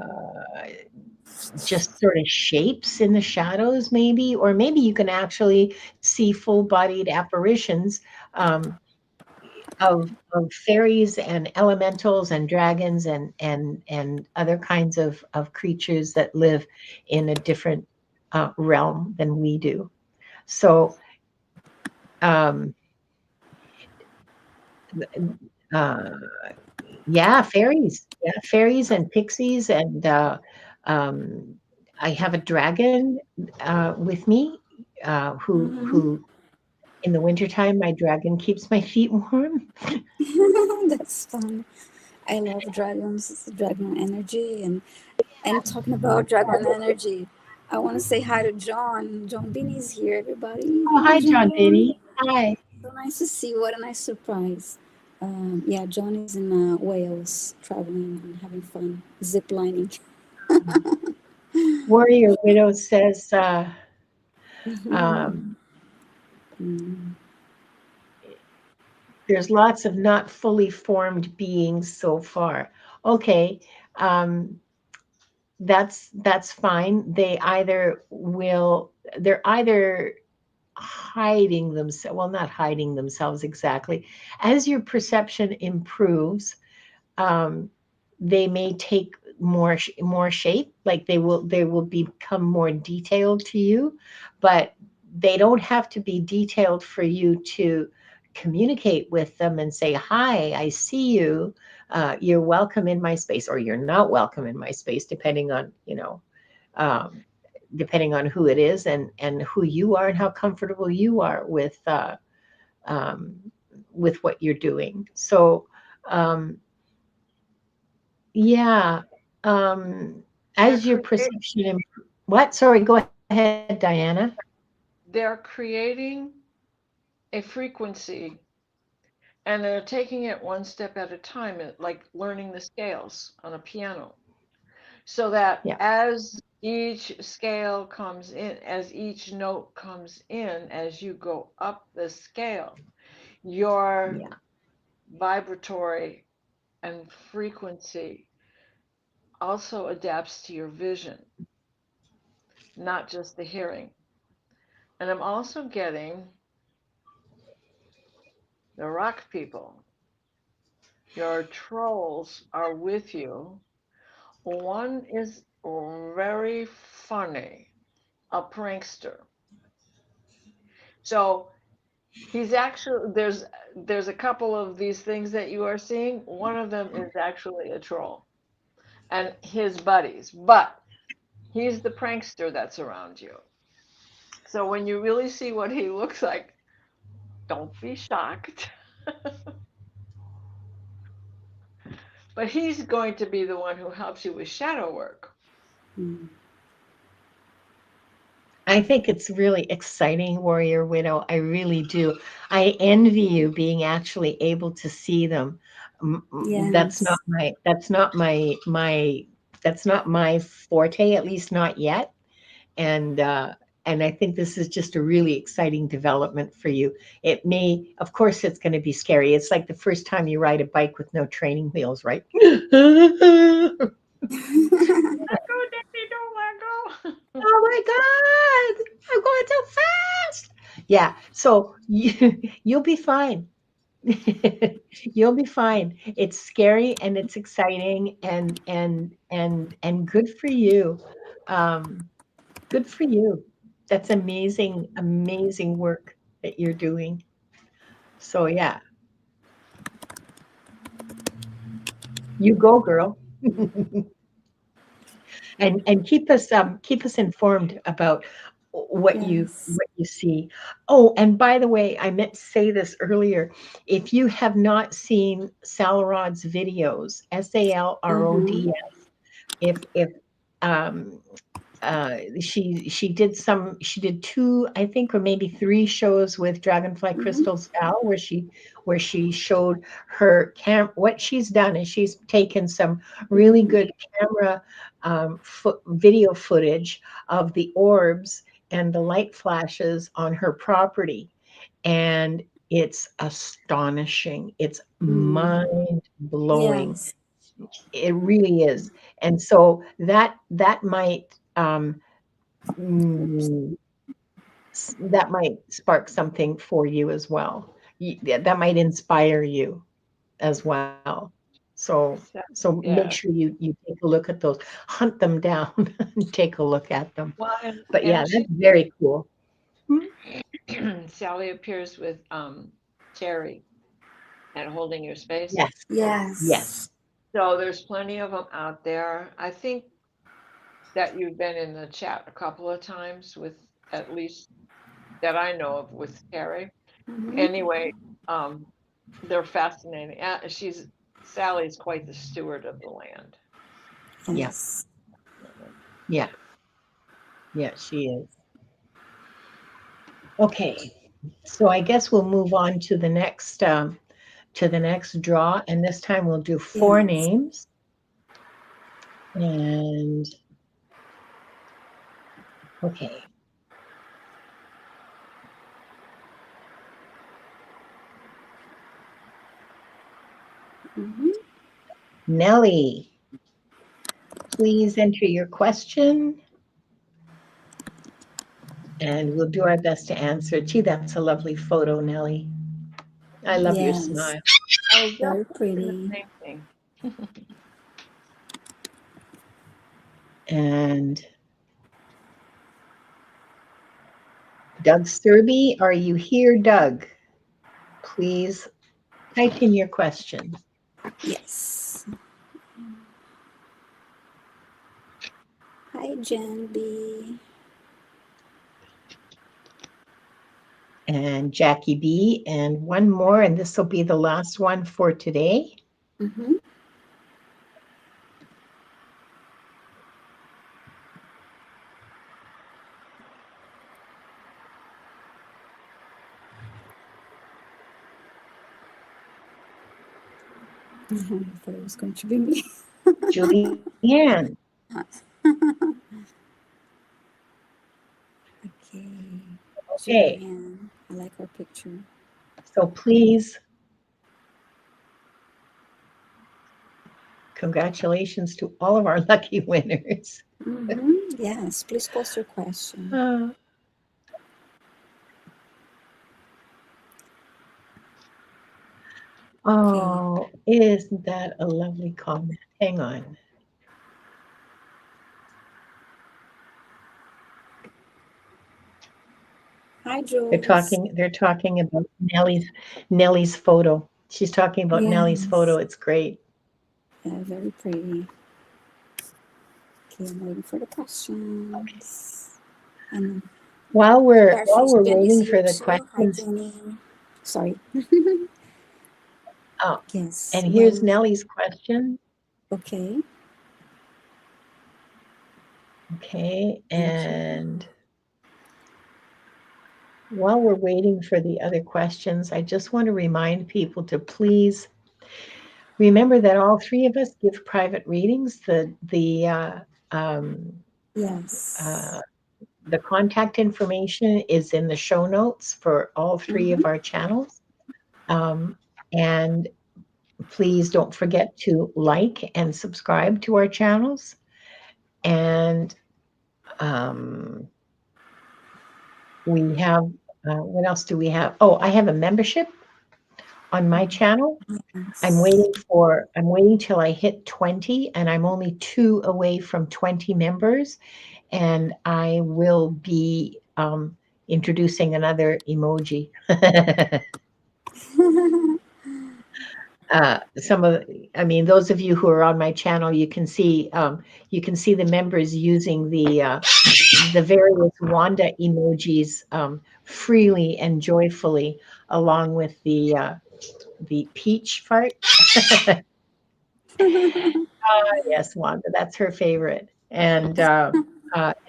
just sort of shapes in the shadows, maybe, or maybe you can actually see full-bodied apparitions, um, of fairies and elementals and dragons and other kinds of creatures that live in a different realm than we do. So um, uh, yeah, fairies and pixies, and um, I have a dragon with me, Mhm. who in the wintertime my dragon keeps my feet warm. That's fun. I love dragons. It's dragon energy, and talking about dragon energy, I want to say hi to John. John Beanie's here, everybody. Oh, Hi, hi, John John. Benny. Hi. So nice to see you. What a nice surprise. Yeah, John is in Wales, traveling and having fun, zip lining. Warrior Widow says, Mhm. um, Mm. there's lots of not fully formed beings so far. Okay, um, that's fine. They're either hiding themselves. Well, not hiding themselves exactly. As your perception improves, um, they may take more shape. Like they will become more detailed to you, but they don't have to be detailed for you to communicate with them and say, "Hi, I see you. You're welcome in my space," or "You're not welcome in my space," depending on um, depending on who it is and who you are and how comfortable you are um, with what you're doing. So. Um, yeah. Um, They're as your create perception what? Sorry, go ahead, Diana. they're creating a frequency and they're taking it one step at a time, like learning the scales on a piano. So that Yeah. as each scale comes in, as each note comes in, as you go up the scale, your Yeah. vibratory and frequency also adapts to your vision, not just the hearing. And I'm also getting the rock people. Your trolls are with you. One is very funny, a prankster. So he's actually there's a couple of these things that you are seeing. One of them is actually a troll and his buddies, but he's the prankster that's around you. So when you really see what he looks like, don't be shocked. But he's going to be the one who helps you with shadow work. Mm. I think it's really exciting, Warrior Widow. I really do. I envy you being actually able to see them. That's not Yes. my forte, at least not yet. And and I think this is just a really exciting development for you. It may, of course, it's going to be scary. It's like the first time you ride a bike with no training wheels, right? Oh Let go, Daddy, don't let go. my God, I'm going too fast. Yeah, so you'll be fine. You'll be fine. It's scary and it's exciting and good for you. Um, Good for you. That's amazing, amazing work that you're doing. So yeah, you go, girl. And keep us informed about Yes. what you see. Oh, and by the way, I meant to say this earlier. If you have not seen Salrod's videos, Mm-hmm. Salrods, if um she did two, I think, or maybe three shows with Dragonfly Mm-hmm. Crystal Sal where she showed her what she's done is she's taken some really Mm-hmm. good camera video footage of the orbs and the light flashes on her property, and it's astonishing. It's Mm. mind blowing. Yes. It really is. And so that might Mm, that might spark something for you as well. That might inspire you as well. So, So make sure yeah. you take a look at those, hunt them down, and take a look at them. Well, But yeah, and that's she very cool. Hmm? Sally appears with Terry and holding your space. Yes, Yes. yes, So there's plenty of them out there. I think that you've been in the chat a couple of times with at least that I know of with Terry. Mm-hmm. Anyway, um, they're fascinating. Sally's quite the steward of the land. yeah, Yes. yeah, yeah. She is. Okay, so I guess we'll move on to the next draw, and this time we'll do four Yes. names. And okay, Mm-hmm. Nellie, please enter your question And we'll do our best to answer. Gee, that's a lovely photo, Nellie. I love your Yes, smile. I was just very thinking the pretty. same thing. And Doug Sturby, are you here, Doug? Please type in your question. Yes. Hi, Jen B. And Jackie B. And one more, and this will be the last one for today. Mm-hmm. I thought it was going to be me. Julianne. Okay. Okay, Julianne. I like her picture. so please, congratulations to all of our lucky winners. Mm-hmm. Yes, please post your question. Okay. Oh, isn't that a lovely comment? Hang on. Hi, They're Jules. talking. They're talking about Nellie's photo. She's talking about Nellie's photo. Yes. It's great. Yeah, very pretty. Okay, I'm waiting for the questions. And While we're Starfish Jen is waiting here for the too. Hi, questions, Jenny. Sorry. oh, Yes. and here's When? Nellie's question. Okay. Okay, Thank you. and while we're waiting for the other questions, I just want to remind people to please remember that all three of us give private readings. Yes. The contact information is in the show notes for all three Mm-hmm. of our channels. And please don't forget to like and subscribe to our channels. And we have, what else do we have? Oh, I have a membership on my channel. Yes. I'm waiting till I hit 20, and I'm only 2 away from 20 members. And I will be introducing another emoji. I mean, those of you who are on my channel, you can see the members using the various Wanda emojis freely and joyfully, along with the peach fart. Yes, Wanda, that's her favorite, and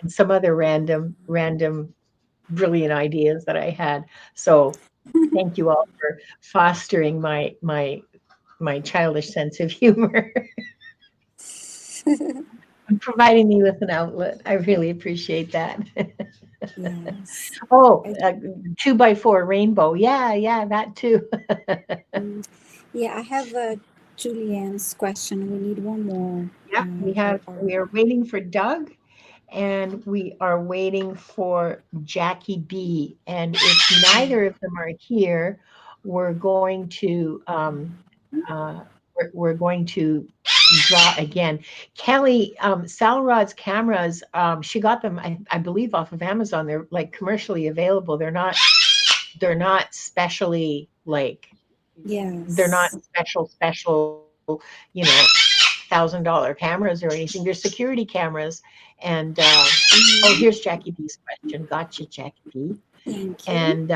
some other random brilliant ideas that I had. So thank you all for fostering my childish sense of humor and providing me with an outlet. I really appreciate that. Yes. Oh, I, 2x4 rainbow. Yeah, that too. yeah, I have Julianne's question. We need one more. Yeah, we are waiting for Doug, and we are waiting for Jackie B. And if neither of them are here, we're going to we're going to draw again. Kelly, Salrod's cameras, she got them, I believe, off of Amazon. They're like commercially available. They're not specially like they're not Yes. special, $1,000 cameras or anything. They're security cameras. And oh, here's Jackie B's question. Gotcha, Jackie B. Thank you. And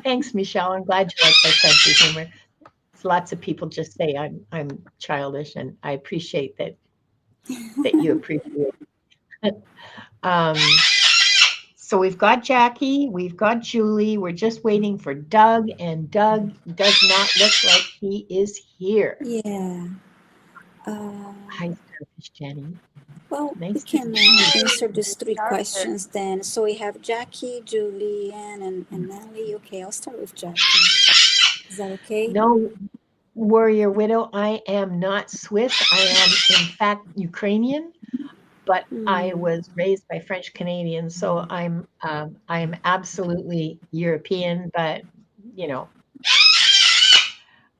thanks, Michelle. I'm glad you like my sense of humor. Lots of people just say I'm childish, and I appreciate that you appreciate it. Um, so we've got Jackie, we've got Julie. We're just waiting for Doug, and Doug does not look like he is here. Yeah. Uh, Hi, Starfish Jenny. well, we Nice to can see you. answer these three Starfish. questions then. So we have Jackie, Julianne, and Nelly. Okay, I'll start with Jackie. Is that okay? No, Warrior Widow, I am not Swiss. I am, in fact, Ukrainian. but I was raised by French Canadians, so I'm absolutely European, but you know,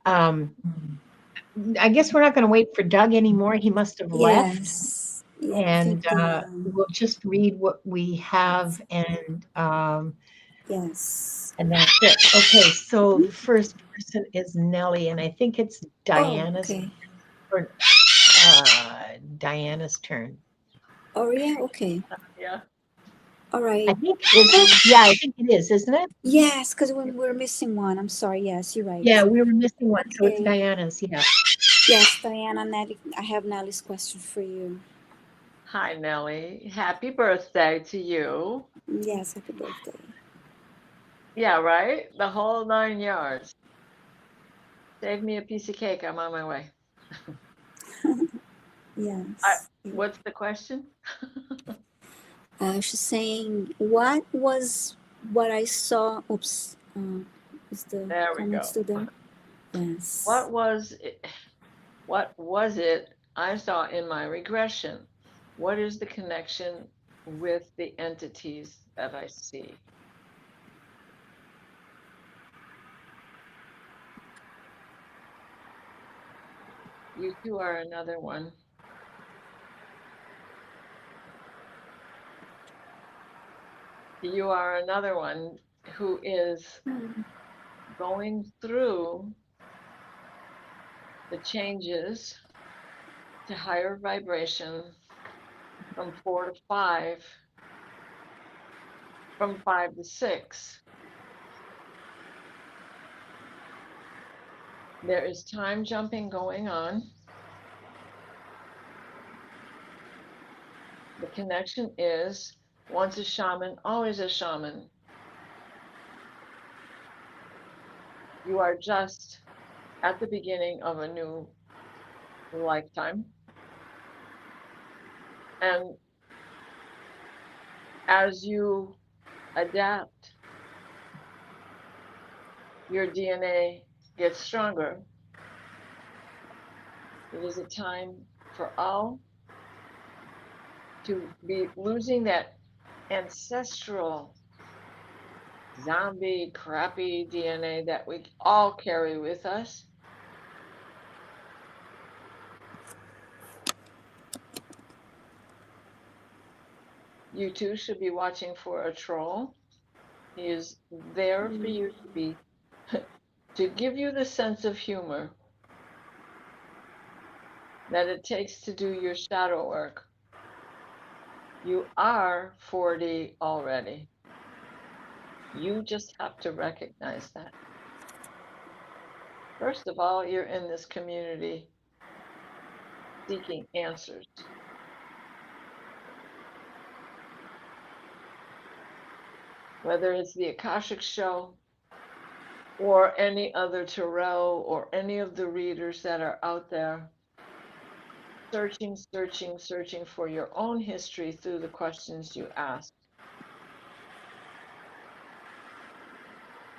um, I guess we're not going to wait for Doug anymore. He must have left, Yes. Yeah, I think and we'll just read what we have, yes. and that's it. Okay, so the first person is Nellie, and I think it's Oh, Diana's okay. or Diana's turn. Oh, yeah, okay. Yeah. All I right. think is it? Yeah, I think it is, isn't it? Yes, because we're missing one. I'm sorry. Yes, you're right. Yeah, we were missing one, so it's Okay. Diana's. Yeah. Yes, Diana, Nelly, I have Nelly's question for you. Hi, Nellie. Happy birthday to you. Yes, happy birthday. Yeah, right? The whole 9 yards. Save me a piece of cake. I'm on my way. Yes. What's the question? She's saying, what was what I saw? Oops. Is the There we comment go. still there? Yes. What was it I saw in my regression? What is the connection with the entities that I see? You two are another one. You are another one who is going through the changes to higher vibration from 4 to 5, from 5 to 6. There is time jumping going on. The connection is once a shaman, always a shaman. You are just at the beginning of a new lifetime. And as you adapt, your DNA gets stronger. It is a time for all to be losing that ancestral zombie crappy DNA that we all carry with us. You too should be watching for a troll. He is there for you to be to give you the sense of humor that it takes to do your shadow work. You are 4D already. You just have to recognize that. First of all, you're in this community seeking answers. Whether it's the Akashic Show or any other tarot or any of the readers that are out there, searching for your own history through the questions you ask.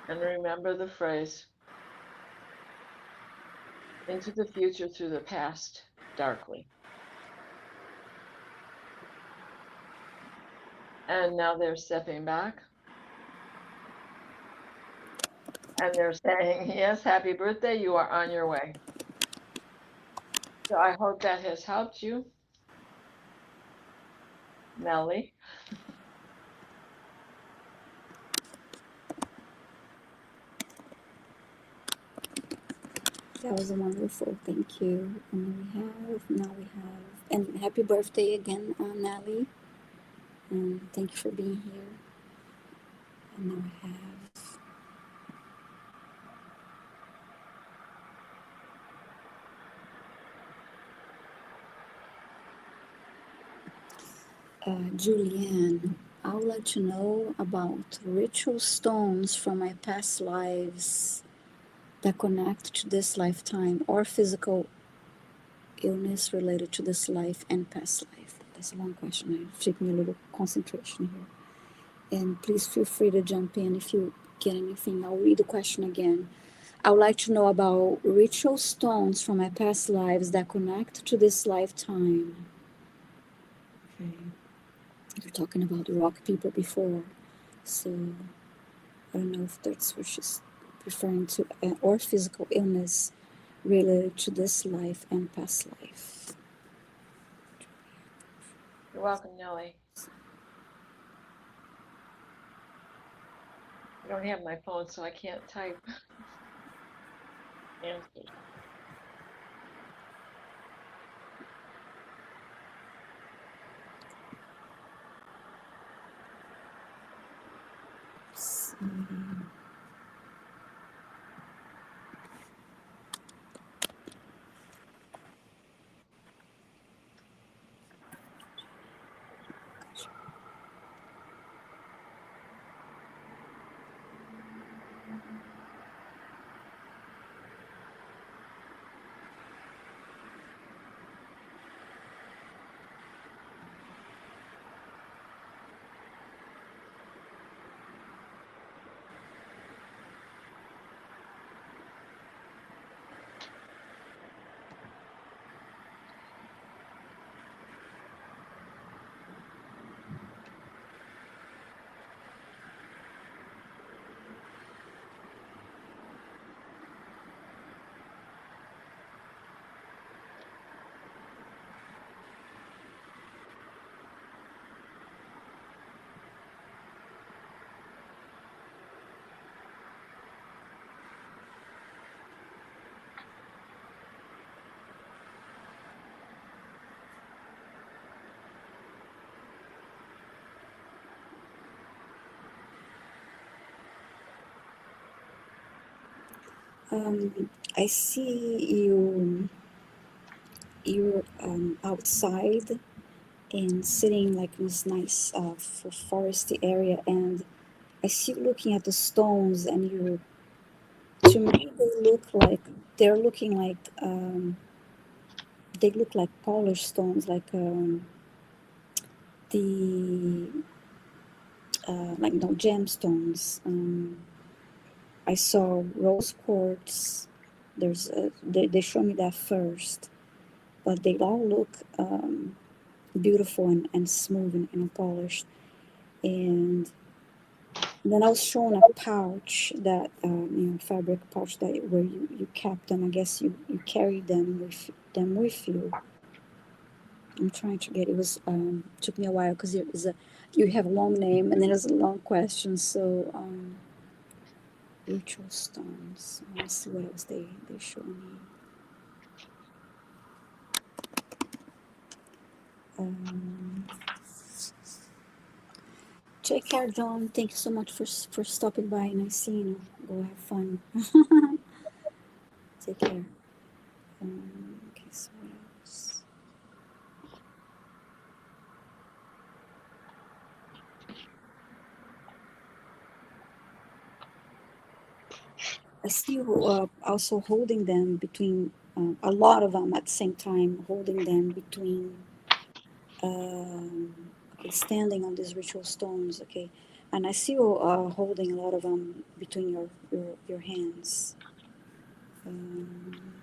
And remember the phrase, into the future through the past darkly. And now they're stepping back. And they're saying, yes, happy birthday, you are on your way. So I hope that has helped you, Nellie. That was wonderful. Thank you. And now we have, and happy birthday again, Nelly. And thank you for being here. And now we have Julianne. I would like to know about ritual stones from my past lives that connect to this lifetime or physical illness related to this life and past life. That's a long question. It took me a little concentration here. And please feel free to jump in if you get anything. I'll read the question again. I would like to know about ritual stones from my past lives that connect to this lifetime. Okay. You're talking about rock people before, so I don't know if that's what she's referring to, or physical illness related to this life and past life. You're welcome, Nellie. I don't have my phone, so I can't type answers. I see you're outside and sitting like in this nice foresty area, and I see you looking at the stones, and you, to me, they're looking like they look like polished stones, the like no gemstones. I saw rose quartz. They showed me that first, but they all look beautiful and smooth and polished. And then I was shown a pouch that fabric pouch that where you kept them. I guess you carried them with you. I'm trying to get it was took me a while because it was a you have a long name and then there's a long question. So ritual stones. Let's see what else they show me. Um, Take care, John. Thank you so much for stopping by. Nice seeing you. Go have fun. Take care. Okay, so what else? I see you also holding them between a lot of them at the same time, holding them between, okay, standing on these ritual stones, okay. And I see you holding a lot of them between your hands. Um,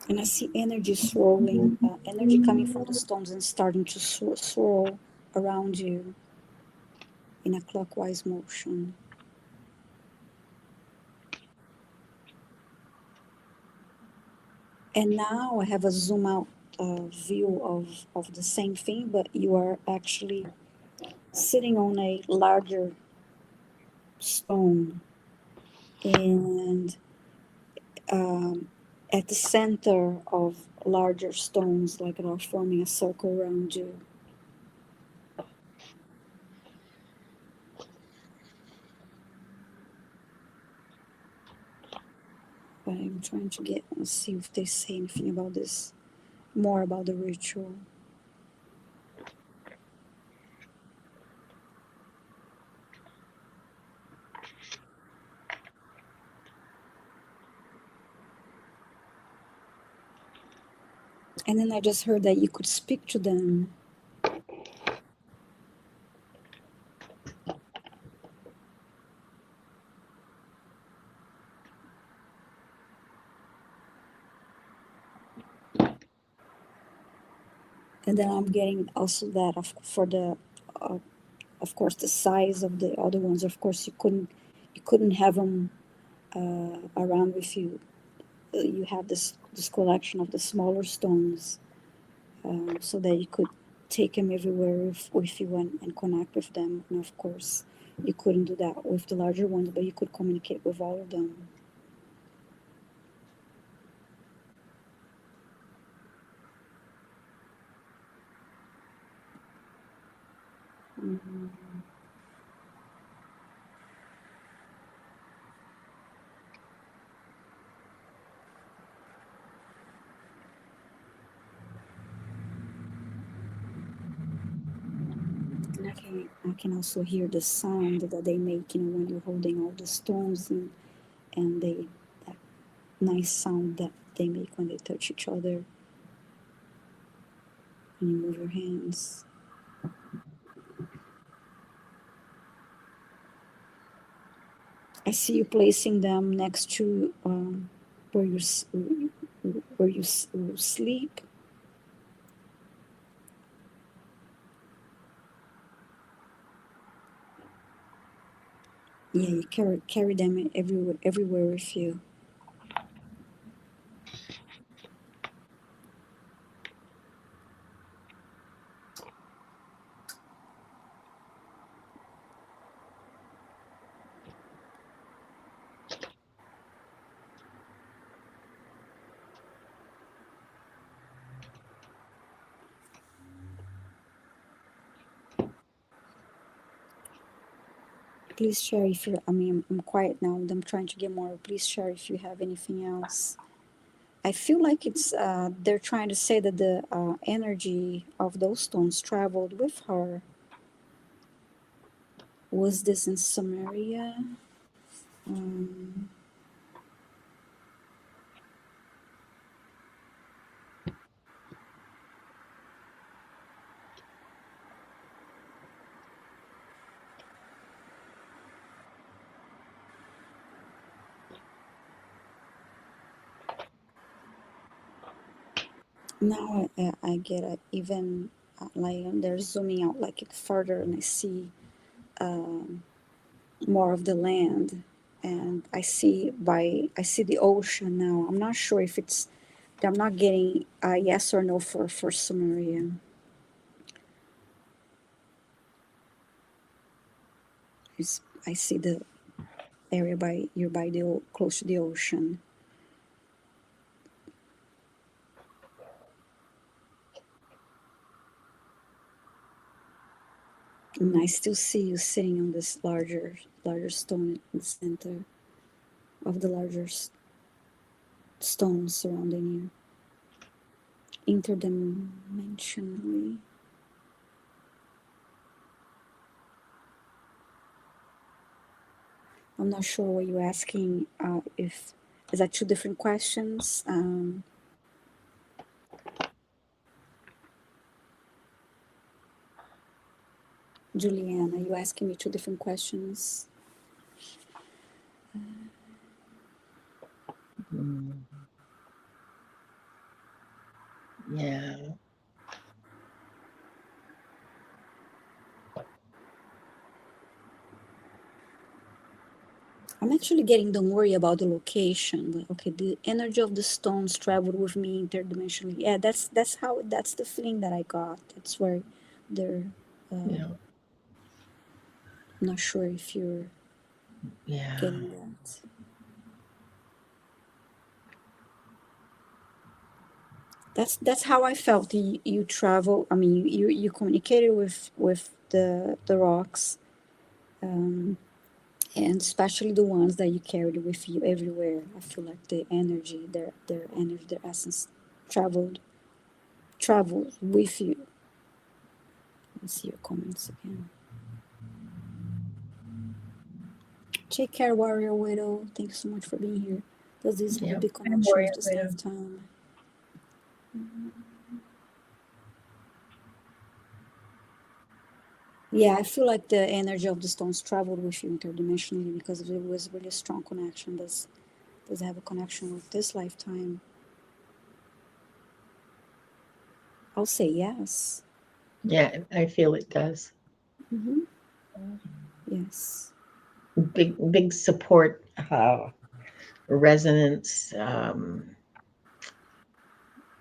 and I see energy swirling, energy coming from the stones and starting to swirl around you in a clockwise motion. And now I have a zoom out view of the same thing, but you are actually sitting on a larger stone. And at the center of larger stones, like they are forming a circle around you. But I'm trying to see if they say anything about this, more about the ritual. And then I just heard that you could speak to them. And then I'm getting also that for the, uh, of course, the size of the other ones. Of course, you couldn't have them around with you. You have this collection of the smaller stones, so that you could take them everywhere with you and connect with them. And of course, you couldn't do that with the larger ones, but you could communicate with all of them. Mhm. And I can also hear the sound that they make, when you're holding all the stones, and they that nice sound that they make when they touch each other when you move your hands. I see you placing them next to where you sleep. Yeah, you carry them everywhere with you. Please share if you. I mean, I'm quiet now. And I'm trying to get more. Please share if you have anything else. I feel like it's they're trying to say that the energy of those stones traveled with her. Was this in Samaria? Um, Now I get it. Even like they're zooming out like it further, and I see more of the land, and I see the ocean now. I'm not sure if it's. I'm not getting a yes or no for Sumerian. I see the area by you're by close to the ocean, and I still see you sitting on this larger stone in the center of the larger stones surrounding you, interdimensionally. I'm not sure what you're asking. If is that two different questions? Julianne, are you asking me two different questions? Mm, yeah. I'm actually getting, don't worry about the location, but okay, the energy of the stones traveled with me interdimensionally. Yeah, that's the feeling that I got. That's where they're. Yeah. I'm not sure if you're Yeah. getting that. That's how I felt. You travel. I mean, you communicated with the rocks, and especially the ones that you carried with you everywhere. I feel like the energy, their energy, their essence, traveled traveled with you. Let's see your comments again. Take care, warrior widow. Thanks so much for being here. Does this have a Yeah. big I'm connection with worried this with him. lifetime? Yeah, I feel like the energy of the stones traveled with you interdimensionally because it was really a strong connection. Does it have a connection with this lifetime? I'll say yes. Yeah, I feel it does. Mm-hmm. Yes. Big support, resonance,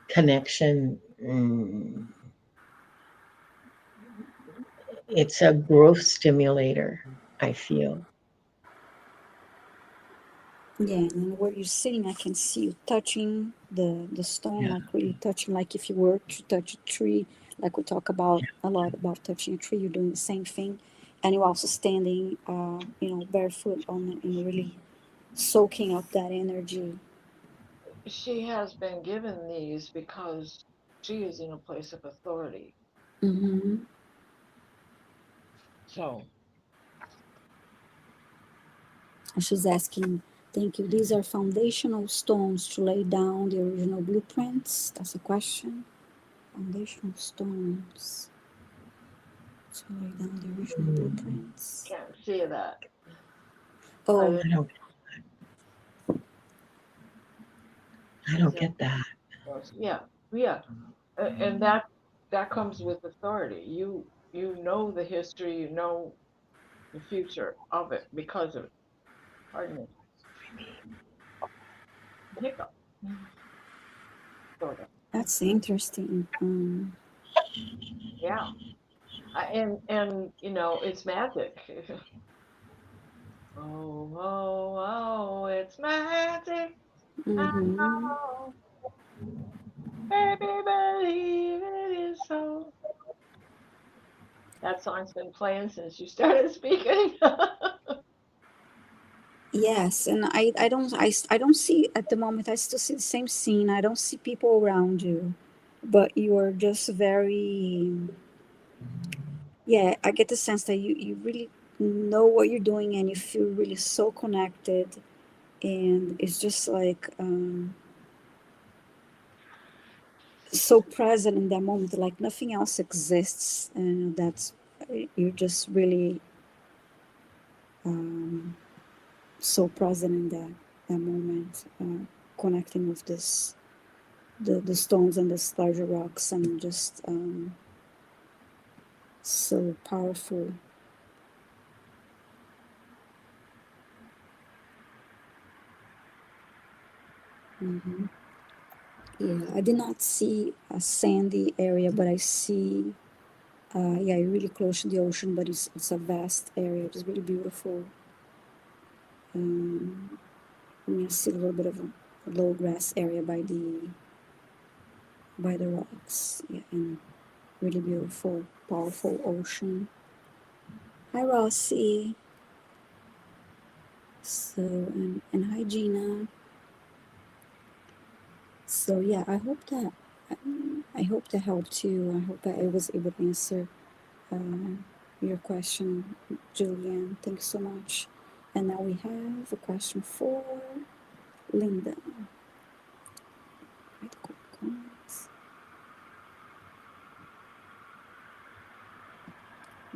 connection. It's a growth stimulator, I feel. Yeah, and where you're sitting, I can see you touching the stone, Yeah. like really touching, like if you were to touch a tree, like we talk about a lot about touching a tree, you're doing the same thing, and you're also standing, barefoot on it and really soaking up that energy. She has been given these because she is in a place of authority. Mm-hmm. So And she's asking, thank you. These are foundational stones to lay down the original blueprints. That's a question. Foundational stones to lay down the original blueprints. can't see that. Oh, I I don't I is don't that get that. yeah, yeah. And that comes with authority. You know the history, you know the future of it because of, pardon me, hiccup. Sort of. that's interesting. Yeah. And it's magic. Oh, oh, oh, it's magic. I Mm-hmm. know. Baby, believe it is so. That song's been playing since you started speaking. Yes, and I don't see at the moment. I still see the same scene. I don't see people around you, but you are just very. Yeah, I get the sense that you really know what you're doing and you feel really so connected, and it's just like so present in that moment, like nothing else exists, and that's you're just really um, so present in that moment, connecting with this the stones and the larger rocks, and just so powerful. Hmm. Yeah, I did not see a sandy area, but I see, yeah, you're really close to the ocean, but it's a vast area. It's really beautiful. Um, I see a little bit of a low grass area by the rocks. Yeah, and really beautiful, powerful ocean. Hi, Rossi. So, and hi, Gina. So yeah, I hope that helped you. I hope that I was able to answer uh, your question, Julian. Thank you so much. And now we have a question for Linda.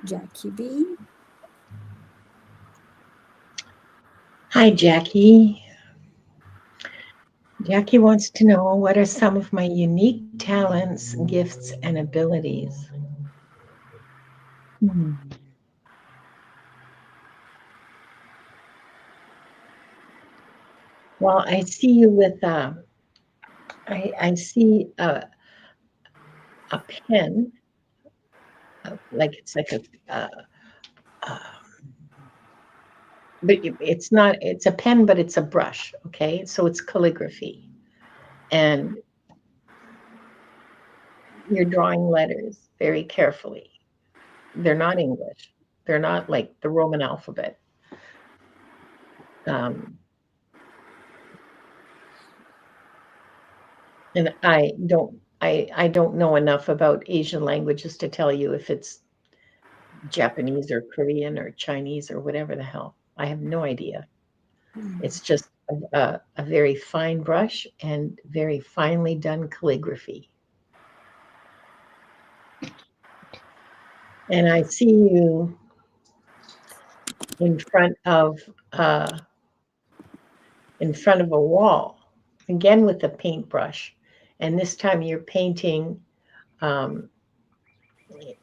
Jackie B. Hi, Jackie. Jackie wants to know what are some of my unique talents, gifts, and abilities. Hmm. Well, I see you with I see a pen, like it's like uh, uh, but it's not. It's a pen, but it's a brush. Okay, so it's calligraphy, and you're drawing letters very carefully. They're not English. They're not like the Roman alphabet. Um, and I don't know enough about Asian languages to tell you if it's Japanese or Korean or Chinese or whatever the hell. I have no idea. It's just a very fine brush and very finely done calligraphy. And I see you in front of uh, a wall, again with a paintbrush, and this time you're painting. Um,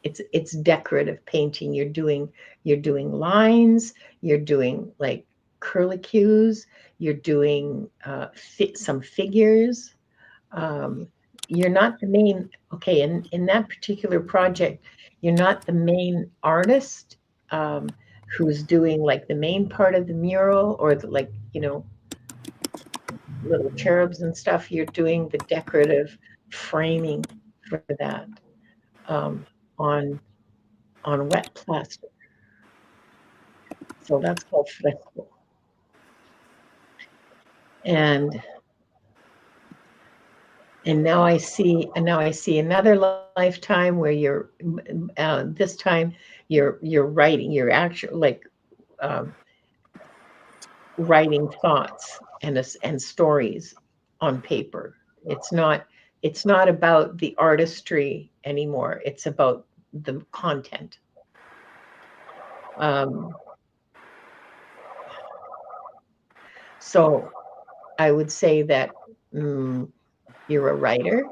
it's decorative painting. You're doing lines. You're doing like curlicues. You're doing some figures. Um, you're not the main. Okay, in that particular project, you're not the main artist. Who's doing like the main part of the mural or the, like little cherubs and stuff. You're doing the decorative framing for that um, on wet plastic. So that's called fresco. And now I see another lifetime where you're this time you're writing. You're actually like um, writing thoughts and stories on paper. It's not about the artistry anymore. It's about the content. Um, so I would say that mm, you're a writer.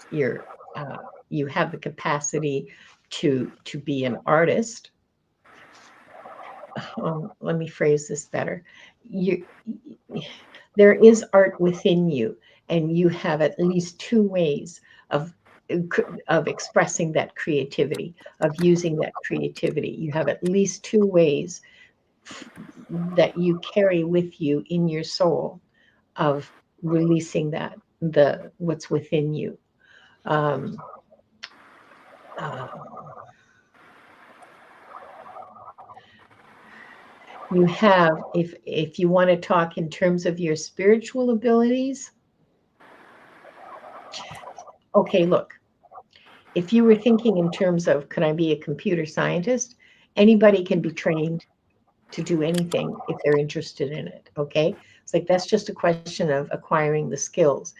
You're uh, you have the capacity to be an artist. Let me phrase this better. You There is art within you, and you have at least two ways of expressing that creativity, of using that creativity. You have at least two ways that you carry with you in your soul of releasing the what's within you. Um, uh, you have, if you want to talk in terms of your spiritual abilities, okay, look, if you were thinking in terms of, can I be a computer scientist? Anybody can be trained to do anything if they're interested in it. Okay. It's like that's just a question of acquiring the skills.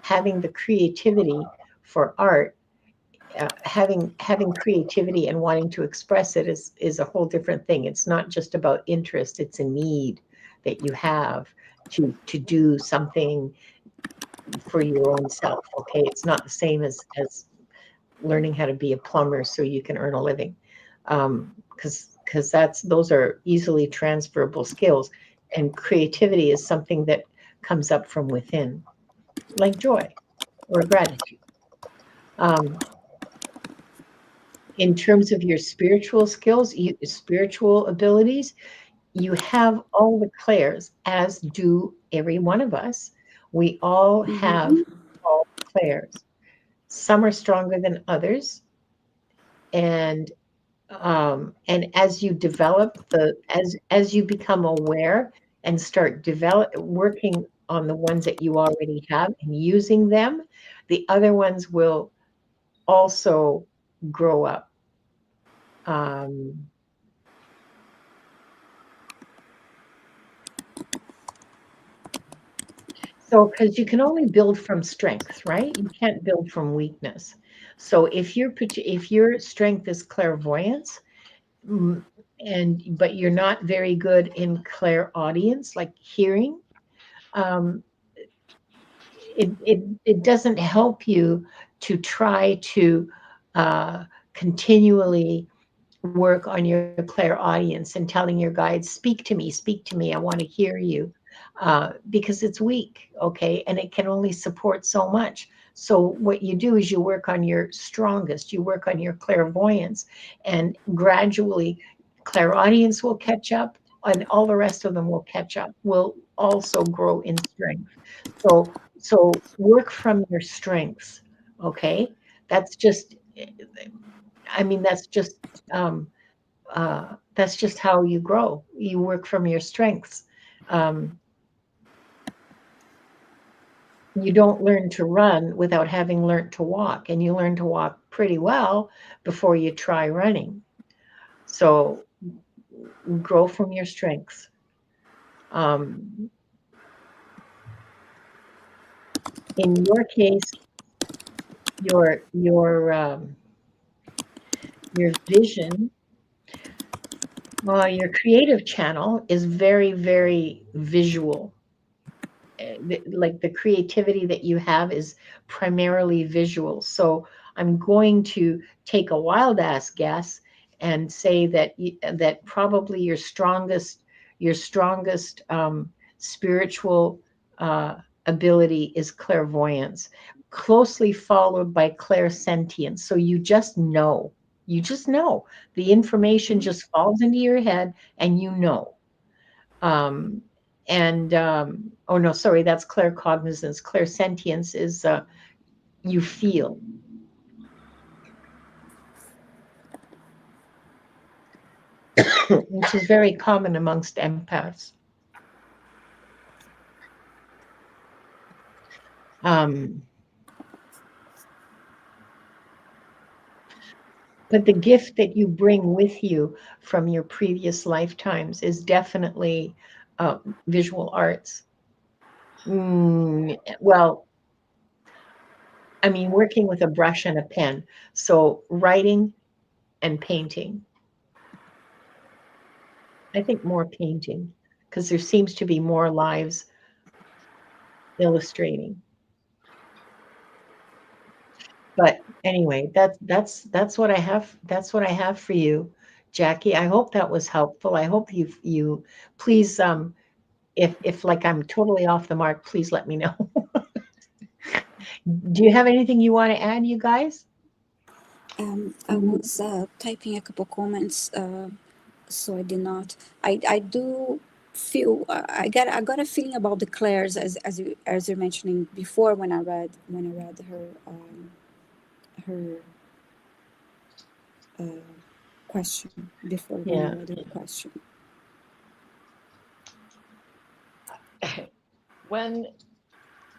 Having the creativity for art, having creativity and wanting to express it is a whole different thing. It's not just about interest, it's a need that you have to do something for your own self. Okay. It's not the same as learning how to be a plumber so you can earn a living, because those are easily transferable skills, and creativity is something that comes up from within, like joy or gratitude. um, in terms of your spiritual skills, spiritual abilities, you have all the clairs, as do every one of us. We all have Mm-hmm. all the clairs. Some are stronger than others, and as you develop as you become aware and start working on the ones that you already have and using them, the other ones will also grow up. um, so because you can only build from strength, right? You can't build from weakness. So if your strength is clairvoyance, mm, and but you're not very good in clairaudience, like hearing, um, it doesn't help you to try to uh, continually work on your clairaudience and telling your guides, speak to me, I want to hear you, because it's weak, okay, and it can only support so much. So what you do is you work on your strongest, you work on your clairvoyance, and gradually clairaudience will catch up, and all the rest of them will catch up, will also grow in strength. So work from your strengths, okay? That's just, I mean, um, that's just how you grow. You work from your strengths. Um, you don't learn to run without having learned to walk, and you learn to walk pretty well before you try running. So grow from your strengths. Um, in your case, your your vision, your creative channel is very, very visual. Like the creativity that you have is primarily visual. So I'm going to take a wild ass guess and say that that probably your strongest spiritual uh, ability is clairvoyance, closely followed by clairsentience. So you just know the information just falls into your head and you know. Um, and oh no, sorry, that's claircognizance. Clairsentience is you feel, which is very common amongst empaths. Um, but the gift that you bring with you from your previous lifetimes is definitely visual arts. Well, I mean, working with a brush and a pen. So writing and painting. I think more painting because there seems to be more lives illustrating. But anyway, that's what I have. That's what I have for you, Jackie. I hope that was helpful. I hope you please if like I'm totally off the mark, please let me know. Do you have anything you want to add, you guys? I was typing a couple comments, so I did not. I do feel I got a feeling about the Claires as you're mentioning before when I read her question before when I Yeah. read her question. When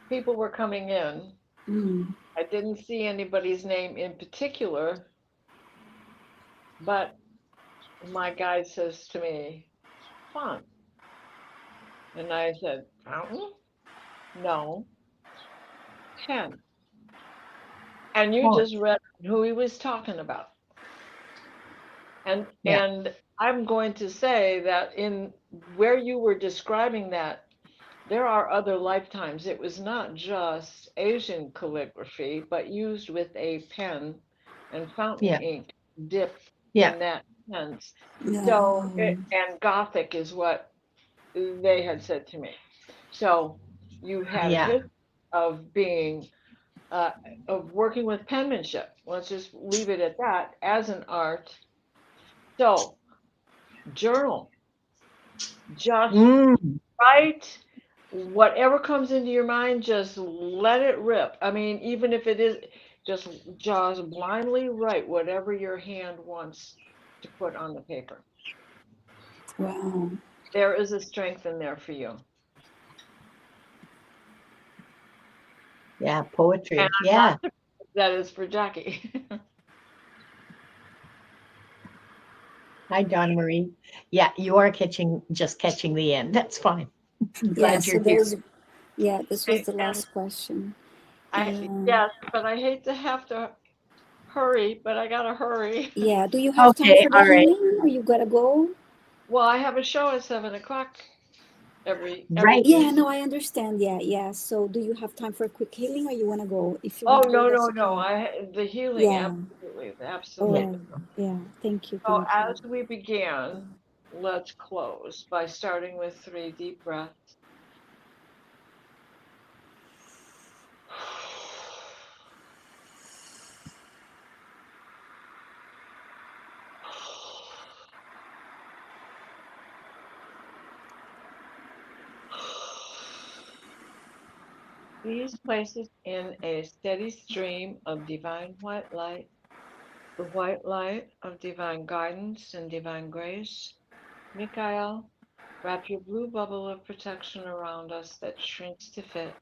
people were coming in, Mm. I didn't see anybody's name in particular, but my guide says to me, font. And I said, fountain? No, pen. And you Font. just read who he was talking about. And Yeah. I'm going to say that in where you were describing that, there are other lifetimes. It was not just Asian calligraphy, but used with a pen and fountain Yeah. ink dipped Yeah. in that sense. So, No. and Gothic is what they had said to me. So you had a Yeah. history of being, uh, of working with penmanship. Let's just leave it at that as an art. So, journal, just Mm. write whatever comes into your mind, just let it rip. I mean, even if it is just blindly write whatever your hand wants to put on the paper. Wow. There is a strength in there for you. Yeah. And Poetry. I'm not Yeah. surprised that is for Jackie. Hi, Donna Marie. Yeah, you are catching the end. That's fine. I'm Yeah. glad So you're here. there's yeah. This was the And last question. I, And yes, but I hate to have to hurry, but I gotta hurry. yeah, do you have time Okay. for the All right. healing, or you gotta go? Well, I have a show at 7 o'clock every Right. Yeah, Tuesday. no, I understand. Yeah, yeah. So, do you have time for a quick healing, or you wanna go? If you Oh, wanna go, no, that's no, no. okay. The healing, Yeah. absolutely, Yeah. absolutely. Oh, yeah. Thank you. So Thank you. as we begin, let's close by starting with 3 deep breaths. Please place us in a steady stream of divine white light, the white light of divine guidance and divine grace. Michael, wrap your blue bubble of protection around us that shrinks to fit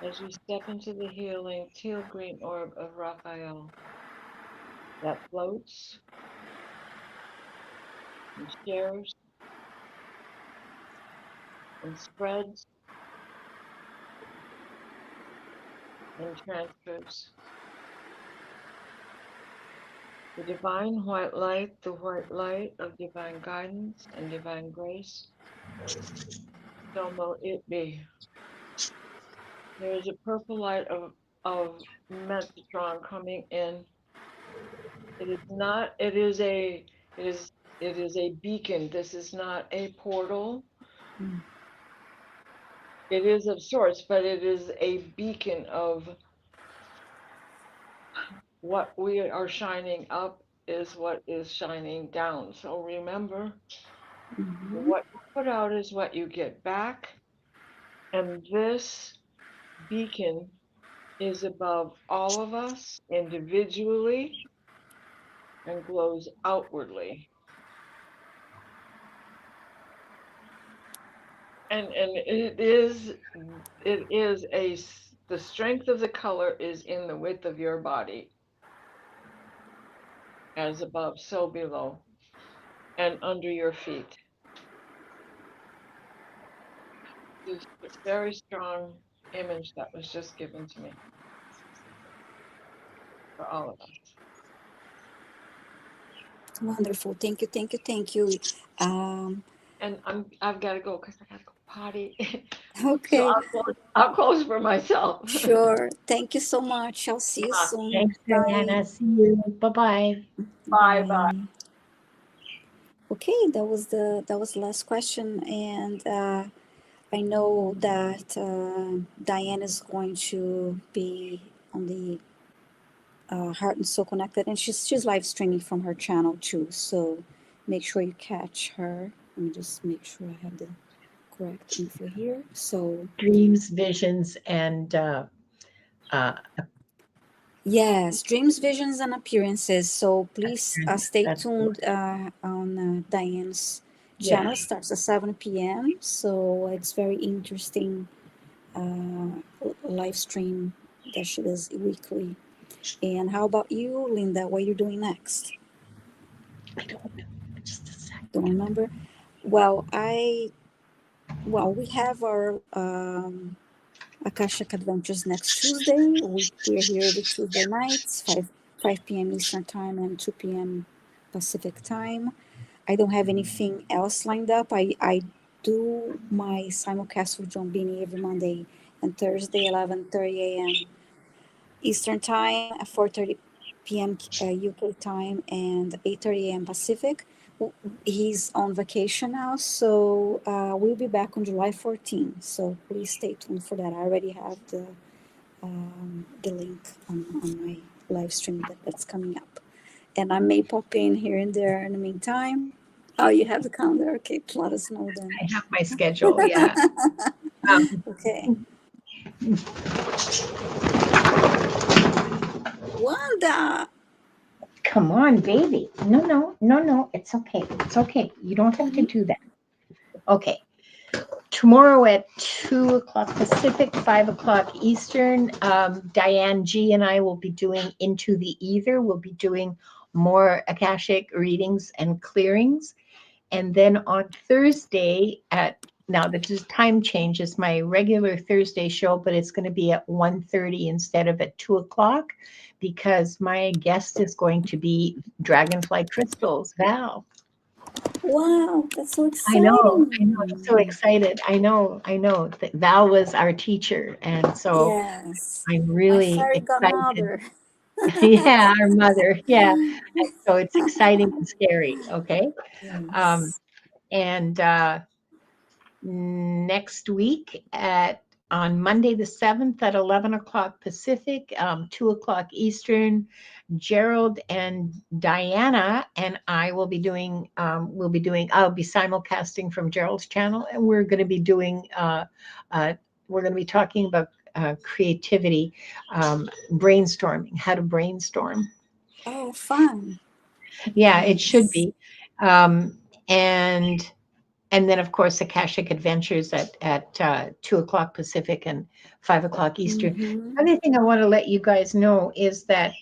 as we step into the healing teal green orb of Raphael that floats and shares and spreads and transfers. The divine white light, the white light of divine guidance and divine grace, so will it be. There is a purple light of Metatron coming in. It is not, it is, it is a beacon. This is not a portal. Mm. It is of sorts, but it is a beacon of what we are shining up is what is shining down. So remember, Mhm. what you put out is what you get back. And this beacon is above all of us individually and glows outwardly. And it is the strength of the color is in the width of your body, as above, so below, and under your feet. This is a very strong image that was just given to me for all of us. Wonderful. Thank you. Thank you. Thank you. Um, And I've got to go because I got to go potty. So okay. I'll close for myself. Sure. Thank you so much. I'll see you soon. Thanks, Bye. Diana. See you. Bye-bye. Bye bye. Bye. Okay, that was the last question, and I know that Diane is going to be on the Heart and Soul Connected, and she's live streaming from her channel too. So make sure you catch her. Let me just make sure I have the correct info here. So Dreams, visions, and uh, yes, dreams, visions, and appearances. So please stay that's the tuned on Diane's channel. It yes. starts at 7 p.m. So it's very interesting live stream that she does weekly. And how about you, Linda? What are you doing next? I don't know. Just a second. Don't remember. Well, we have our Akashic Adventures next Tuesday. We're here every Tuesday nights, 5 p.m. Eastern Time and 2 p.m. Pacific Time. I don't have anything else lined up. I do my simulcast with John Beanie every Monday and Thursday, 11:30 a.m. Eastern Time, at 4:30 p.m. UK time, and 8:30 a.m. Pacific. He's on vacation now, so we'll be back on July 14th. So please stay tuned for that. I already have the link on my live stream that's coming up, and I may pop in here and there in the meantime. Oh, you have the calendar. Okay, let us know then. I have my schedule. Yeah. Okay. Wanda. Come on, baby. No, no, no, no. It's okay. It's okay. You don't have to do that. Okay. Tomorrow at 2 o'clock Pacific, 5 o'clock Eastern, Diane G and I will be doing Into the Ether. We'll be doing more Akashic readings and clearings. And then on Thursday now the time changes, my regular Thursday show, but it's going to be at 1:30 instead of at 2 o'clock because my guest is going to be Dragonfly Crystals, Val. Wow, that's so I know, exciting. I'm so excited. I know. That Val was our teacher. And so Yes, I'm my really fairy excited. godmother. Yeah, our mother. Yeah. And so it's exciting and scary. Okay. Um, Yes. and next week on Monday the 7th at 11 o'clock Pacific, 2 o'clock Eastern, Gerald and Diana and I will be doing, I'll be simulcasting from Gerald's channel, and we're going to be doing, we're going to be talking about creativity, brainstorming, how to brainstorm. Oh, fun. Yeah, it should Yes. be. Um, and and then of course Akashic Adventures at 2 o'clock Pacific and 5 o'clock Eastern. Mm-hmm. Other thing I want to let you guys know is that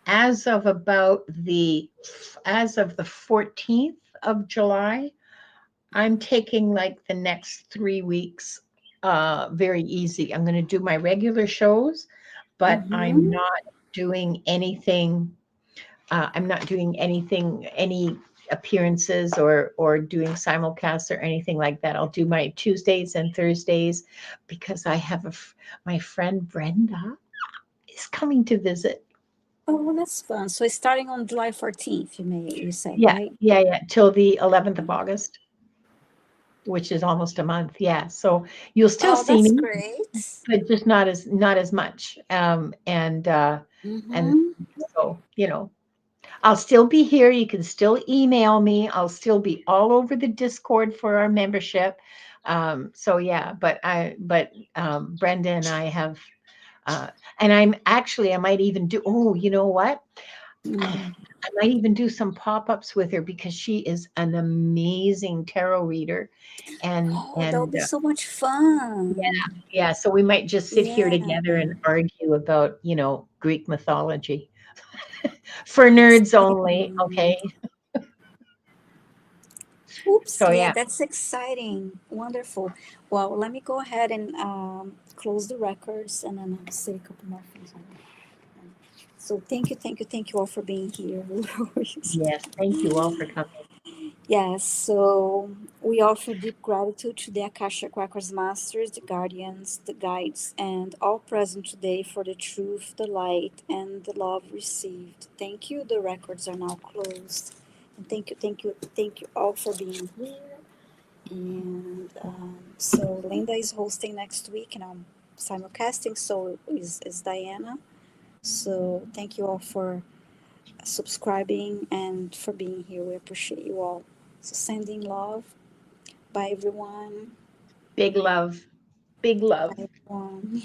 as of the 14th of July, I'm taking like the next 3 weeks very easy. I'm going to do my regular shows, but I'm Mm-hmm. not doing anything I'm not doing any appearances or doing simulcasts or anything like that. I'll do my Tuesdays and Thursdays because I have my friend Brenda is coming to visit. Oh, that's fun. So it's starting on July 14th, you said, Yeah, right? yeah, till the 11th of August, which is almost a month. Yeah, so you'll still Oh, see that's me, great. but just not as much. And Mm-hmm. so I'll still be here. You can still email me. I'll still be all over the Discord for our membership. So yeah, but Brenda and I have, and I might even do. Oh, you know what? Mm. I might even do some pop-ups with her because she is an amazing tarot reader, and Oh, that would and be so much fun. yeah. So we might just sit here Yeah, together and argue about Greek mythology for nerds only. exciting. Okay. Oops, So yeah, yeah. that's exciting. Wonderful. Well, let me go ahead and close the records and then I'll say a couple more things on it. So thank you all for being here. Yes, thank you all for coming. Yes, so we offer deep gratitude to the Akashic Records Masters, the Guardians, the Guides, and all present today for the truth, the light, and the love received. Thank you. The records are now closed. And thank you all for being here. And so Linda is hosting next week, and I'm simulcasting, so is Diana. So thank you all for subscribing and for being here. We appreciate you all. So sending love. Bye everyone. Big love. Big love. Bye everyone.